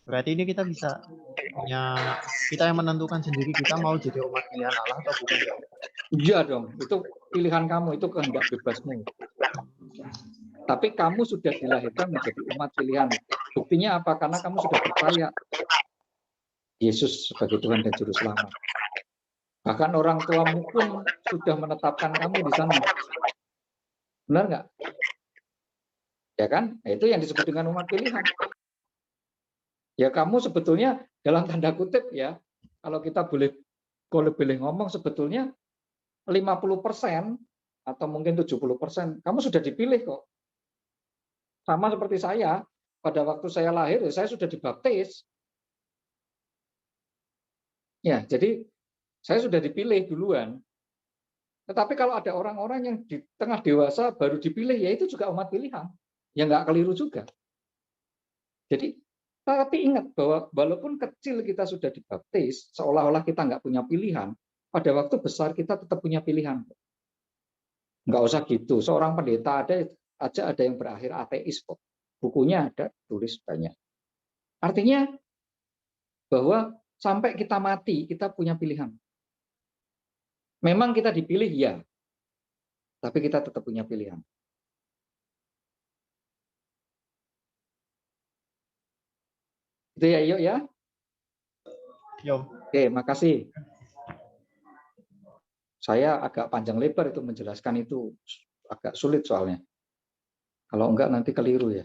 Berarti ini kita bisa kita yang menentukan sendiri kita mau jadi umat pilihan Allah atau bukan? Iya dong, itu pilihan kamu, itu kehendak bebasmu. Tapi kamu sudah dilahirkan menjadi umat pilihan. Buktinya apa? Karena kamu sudah percaya Yesus sebagai Tuhan dan Juru Selamat. Bahkan orang tuamu pun sudah menetapkan kamu di sana. Benar nggak? Ya kan? Nah, itu yang disebut dengan umat pilihan. Ya kamu sebetulnya dalam tanda kutip ya, kalau kita boleh ngomong sebetulnya 50% atau mungkin 70% kamu sudah dipilih kok. Sama seperti saya, pada waktu saya lahir, saya sudah dibaptis. Ya, jadi saya sudah dipilih duluan. Tetapi kalau ada orang-orang yang di tengah dewasa baru dipilih, ya itu juga umat pilihan. Ya nggak keliru juga. Jadi, tapi ingat bahwa walaupun kecil kita sudah dibaptis, seolah-olah kita nggak punya pilihan, pada waktu besar kita tetap punya pilihan. Nggak usah gitu. Seorang pendeta ada yang berakhir ateis kok. Bukunya ada tulis banyak. Artinya bahwa sampai kita mati, kita punya pilihan. Memang kita dipilih, ya. Tapi kita tetap punya pilihan. Itu ya, yuk ya. Yo. Oke, makasih. Saya agak panjang lebar itu menjelaskan itu, agak sulit soalnya. Kalau enggak nanti keliru ya.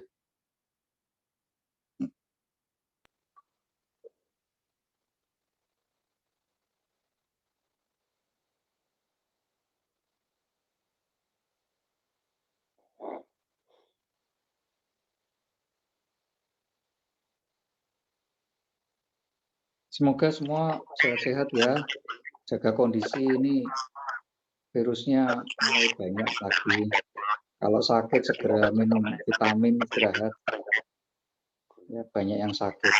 Semoga semua sehat-sehat ya. Jaga kondisi ini, virusnya mulai banyak lagi. Kalau sakit segera minum vitamin, istirahat. Ya, banyak yang sakit.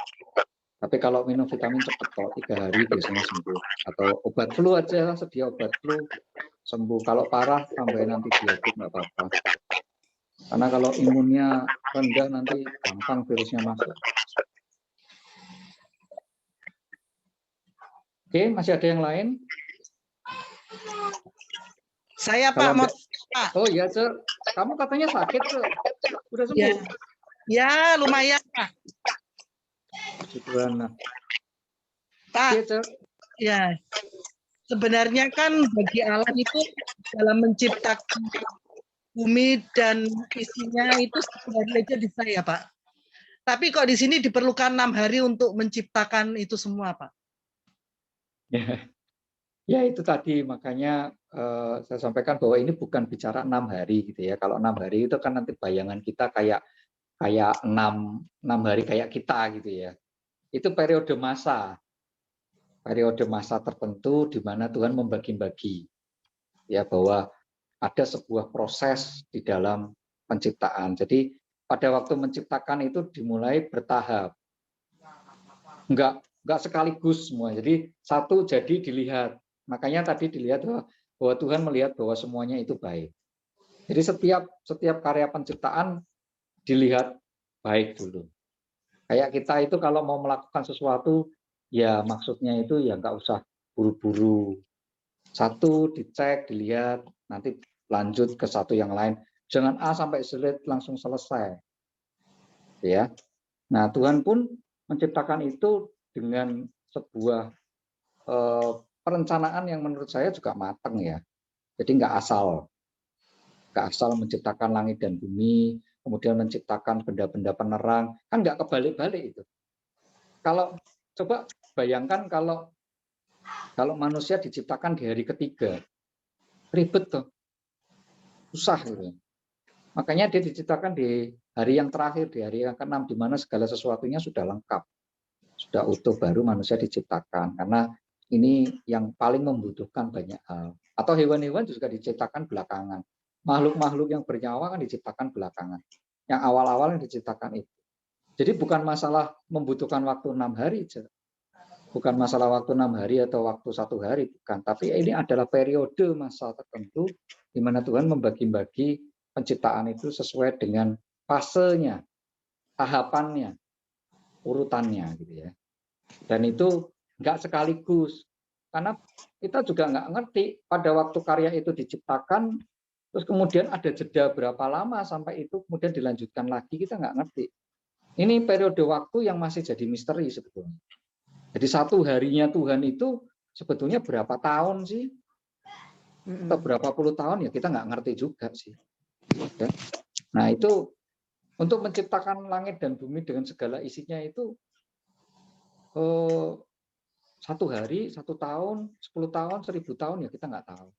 Tapi kalau minum vitamin cepat kok, 3 hari biasanya sembuh. Atau obat flu aja, sedia obat flu, sembuh. Kalau parah, tambahin antibiotik, nggak apa-apa. Karena kalau imunnya rendah, nanti gampang virusnya masuk. Oke, masih ada yang lain? Saya Kalau Pak, Pak. Oh iya, Cek. Kamu katanya sakit, Cek. Udah sembuh? Ya, ya lumayan Pak. Puji Tuhan. Pak, Oke, Cek. ya sebenarnya kan bagi Allah itu dalam menciptakan bumi dan isinya itu 1 hari aja bisa ya Pak. Tapi kok di sini diperlukan 6 hari untuk menciptakan itu semua Pak. Ya itu tadi, makanya saya sampaikan bahwa ini bukan bicara 6 hari gitu ya. Kalau 6 hari itu kan nanti bayangan kita kayak 6 hari kayak kita gitu ya. Itu periode masa tertentu di mana Tuhan membagi-bagi ya, bahwa ada sebuah proses di dalam penciptaan. Jadi pada waktu menciptakan itu dimulai bertahap, enggak sekaligus semua. Jadi satu jadi dilihat. Makanya tadi dilihat bahwa Tuhan melihat bahwa semuanya itu baik. Jadi setiap karya penciptaan dilihat baik dulu. Kayak kita itu kalau mau melakukan sesuatu, ya maksudnya itu ya nggak usah buru-buru. Satu dicek, dilihat, nanti lanjut ke satu yang lain. Jangan A sampai Z langsung selesai. Ya. Nah, Tuhan pun menciptakan itu dengan sebuah perencanaan yang menurut saya juga matang ya. Jadi nggak asal menciptakan langit dan bumi, kemudian menciptakan benda-benda penerang, kan nggak kebalik-balik itu. Kalau coba bayangkan kalau manusia diciptakan di hari ketiga, ribet tuh, susah gitu. Makanya dia diciptakan di hari yang terakhir, di hari yang ke-6, di mana segala sesuatunya sudah lengkap, sudah utuh, baru manusia diciptakan. Karena ini yang paling membutuhkan banyak hal. Atau hewan-hewan juga diciptakan belakangan. Makhluk-makhluk yang bernyawa kan diciptakan belakangan. Yang awal-awal yang diciptakan itu. Jadi bukan masalah membutuhkan waktu 6 hari, bukan masalah waktu 6 hari atau waktu 1 hari, bukan. Tapi ini adalah periode masa tertentu di mana Tuhan membagi-bagi penciptaan itu sesuai dengan fasenya, tahapannya, urutannya, gitu ya. Dan itu nggak sekaligus, karena kita juga nggak ngerti pada waktu karya itu diciptakan, terus kemudian ada jeda berapa lama sampai itu kemudian dilanjutkan lagi, kita nggak ngerti. Ini periode waktu yang masih jadi misteri sebetulnya. Jadi 1 harinya Tuhan itu sebetulnya berapa tahun sih? Atau berapa puluh tahun ya kita nggak ngerti juga sih. Ya. Nah itu untuk menciptakan langit dan bumi dengan segala isinya itu 1 hari, 1 tahun, 10 tahun, 1000 tahun ya kita nggak tahu.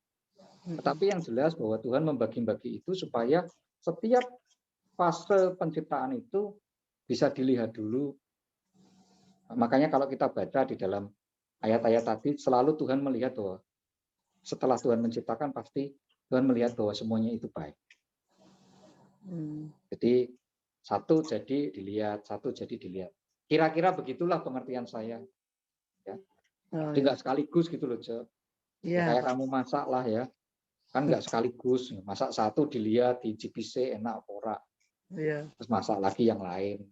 Tetapi yang jelas bahwa Tuhan membagi-bagi itu supaya setiap fase penciptaan itu bisa dilihat dulu. Makanya kalau kita baca di dalam ayat-ayat tadi, selalu Tuhan melihat bahwa setelah Tuhan menciptakan pasti Tuhan melihat bahwa semuanya itu baik. Jadi satu jadi dilihat, satu jadi dilihat. Kira-kira begitulah pengertian saya. Ya. Jadi nggak sekaligus gitu loh, Cek. Ya, kayak kamu masak lah ya, kan nggak sekaligus. Masak satu dilihat, dicipise enak ora. Terus masak lagi yang lain.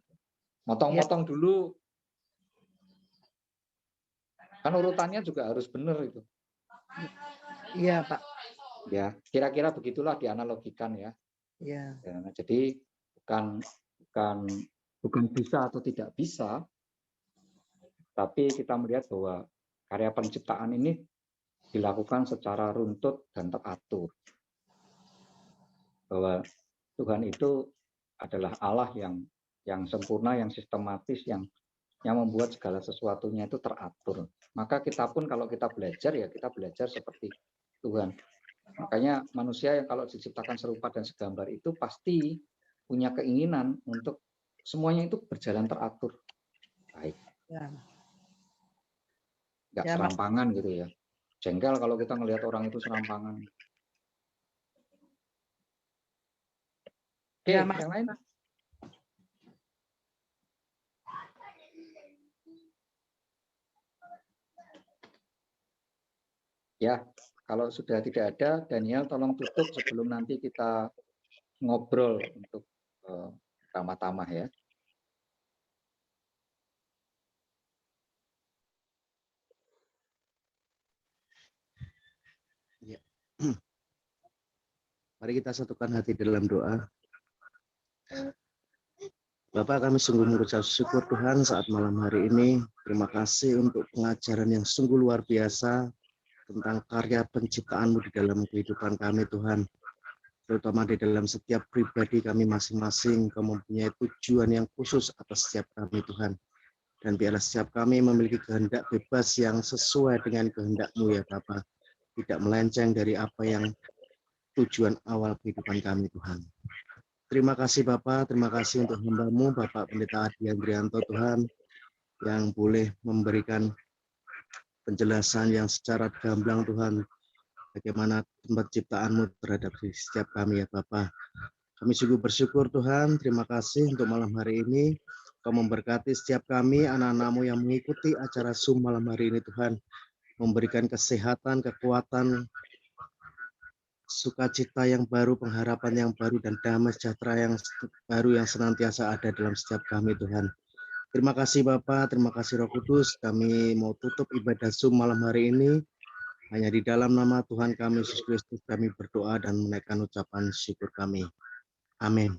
Motong-motong dulu. Kan urutannya juga harus benar itu. Iya, Pak. Ya, kira-kira begitulah dianalogikan ya. Iya. Ya, jadi bukan bisa atau tidak bisa, tapi kita melihat bahwa karya penciptaan ini dilakukan secara runtut dan teratur. Bahwa Tuhan itu adalah Allah yang sempurna, yang sistematis, yang membuat segala sesuatunya itu teratur. Maka kita pun kalau kita belajar, ya kita belajar seperti Tuhan. Makanya manusia yang kalau diciptakan serupa dan segambar itu pasti punya keinginan untuk semuanya itu berjalan teratur. Baik. Ya. Nggak Ya, Mas. serampangan gitu ya. Jengkel kalau kita ngelihat orang itu serampangan. Oke, Ya, Mas. yang lain? Ya, kalau sudah tidak ada, Daniel tolong tutup sebelum nanti kita ngobrol untuk tamah-tamah ya. Ya. Mari kita satukan hati dalam doa. Bapak, kami sungguh mengucap syukur Tuhan saat malam hari ini. Terima kasih untuk pengajaran yang sungguh luar biasa tentang karya penciptaan-Mu di dalam kehidupan kami Tuhan. Terutama di dalam setiap pribadi kami masing-masing, Kau mempunyai tujuan yang khusus atas setiap kami Tuhan. Dan biarlah setiap kami memiliki kehendak bebas yang sesuai dengan kehendak-Mu ya Bapak. Tidak melenceng dari apa yang tujuan awal kehidupan kami Tuhan. Terima kasih Bapak, terima kasih untuk hamba-Mu Bapak Pendeta Adi Andrianto Tuhan, yang boleh memberikan penjelasan yang secara gamblang Tuhan, bagaimana tempat ciptaan-Mu terhadap setiap kami ya Bapak. Kami sungguh bersyukur Tuhan, terima kasih untuk malam hari ini. Kau memberkati setiap kami, anak-anak-Mu yang mengikuti acara Zoom malam hari ini Tuhan, memberikan kesehatan, kekuatan, sukacita yang baru, pengharapan yang baru, dan damai sejahtera yang baru yang senantiasa ada dalam setiap kami Tuhan. Terima kasih Bapak, terima kasih Roh Kudus. Kami mau tutup ibadah Zoom malam hari ini. Hanya di dalam nama Tuhan kami Yesus Kristus kami berdoa dan menaikkan ucapan syukur kami. Amin.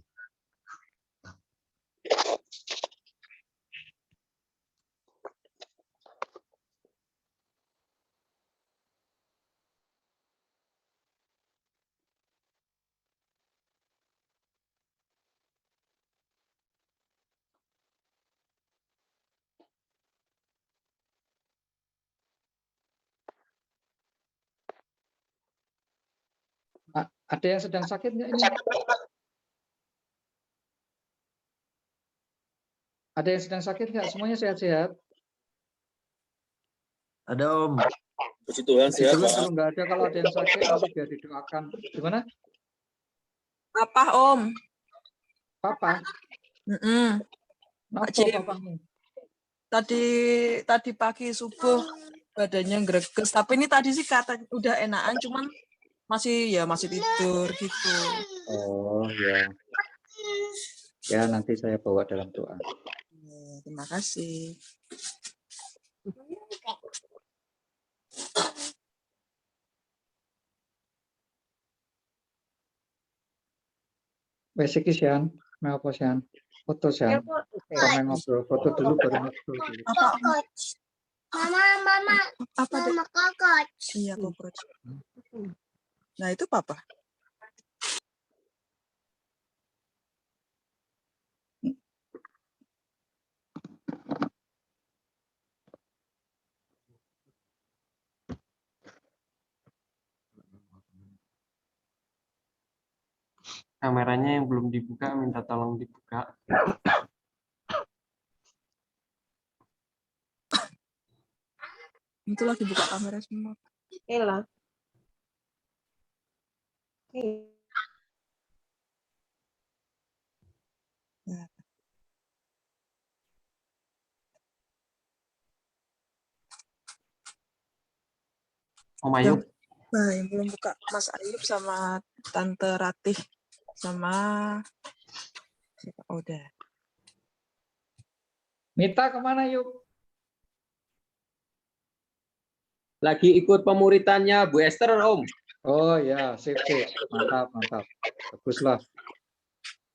Ada yang sedang sakit nggak ini? Ada yang sedang sakit nggak? Semuanya sehat-sehat? Ada Om. Puji Tuhan, Puji sehat Tuhan, Pak. kalau nggak ada, kalau ada yang sakit nanti biar didoakan. Gimana? Papa Om. Papa? Pak Kenapa Jim. papamu? Tadi pagi subuh badannya greges, tapi ini tadi sih kata udah enakan, cuman masih tidur gitu. Oh ya. Ya nanti saya bawa dalam doa. Terima kasih. Wes iki Sian, apa Sian? Foto Sian. Komen ngobrol, foto dulu baru ngobrol. Apa? Mama, Apa deh? mama kokot. Iya, cockroach. Nah, itu Papa. Kameranya yang belum dibuka, minta tolong dibuka. Itu lagi buka kamera semua. Ella. Nah. Om Ayub. Nah, yang belum buka Mas Ayub sama Tante Ratih sama udah. Mita kemana yuk? lagi ikut pemuritannya Bu Esther, Om. Oh ya, sip. Mantap. Bagus lah.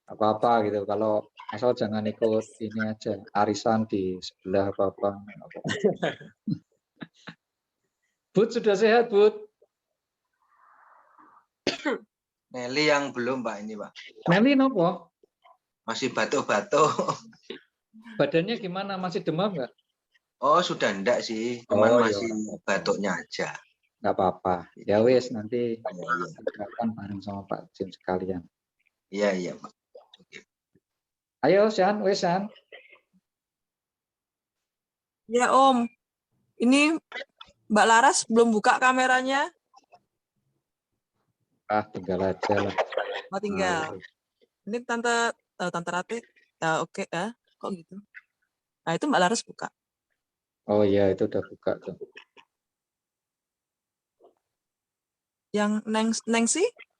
Apa-apa gitu. Kalau asal jangan ikut ini aja, arisan di sebelah apa-apa. Bud sudah sehat, Bud? Nelly yang belum, Pak, ini, Pak. Nelly nopo? Masih batuk-batuk. Badannya gimana? Masih demam nggak? Oh, sudah enggak sih. Cuman Oh, masih iya. batuknya aja. Nggak apa-apa. Ya wes, nanti akan bareng sama Pak Jim sekalian. Iya, Pak. Ayo, San, wes, San. Ya Om, ini Mbak Laras belum buka kameranya. Tinggal aja lah. Oh tinggal. Ini Tante Rate. Ya, oke ya. Kok gitu? Nah itu Mbak Laras buka. Oh iya, itu udah buka tuh. Yang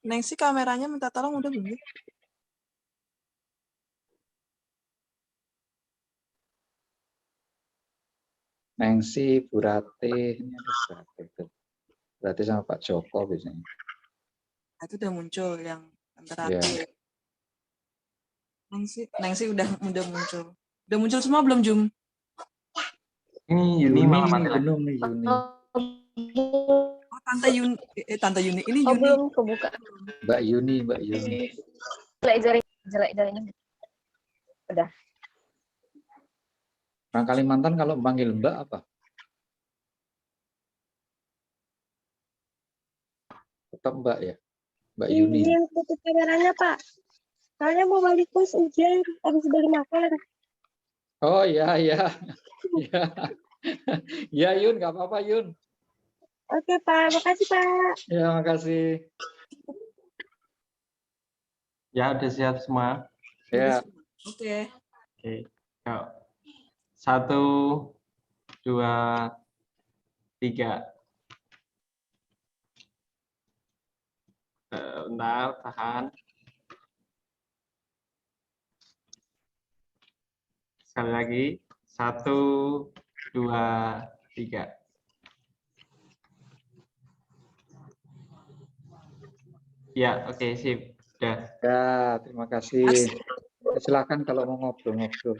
Nengsi kameranya minta tolong udah belum? Nengsi, Bu Rate, ini ada berapa itu? Berarti sama Pak Joko biasanya. Nah, itu udah muncul yang Tante Iya. Rate. Nengsi udah muncul. Udah muncul semua belum, Jum? Ini Yuni malah mati lagi. Belum nih, Yuni. Oh, Tante Yuni. Ini Yuni. Belum kebuka. Mbak Yuni. Jelek jarinya. Udah. Orang Kalimantan kalau panggil Mbak apa? Tetap Mbak ya? Mbak Yuni. Ini yang tutup kameranya, Pak. Soalnya mau balik kos hujan, habis beli makan. Oh iya. Ya, Yun, nggak apa-apa, Yun. Oke, Pak. Makasih, Pak. Ya, makasih. Ya, udah siap semua. Ya. Oke. Oke. Yuk. 1, 2, 3. Bentar, tahan. Sekali lagi. 1, 2, 3. Ya, oke, sip. Udah. Ya, terima kasih. Silakan kalau mau ngobrol-ngobrol.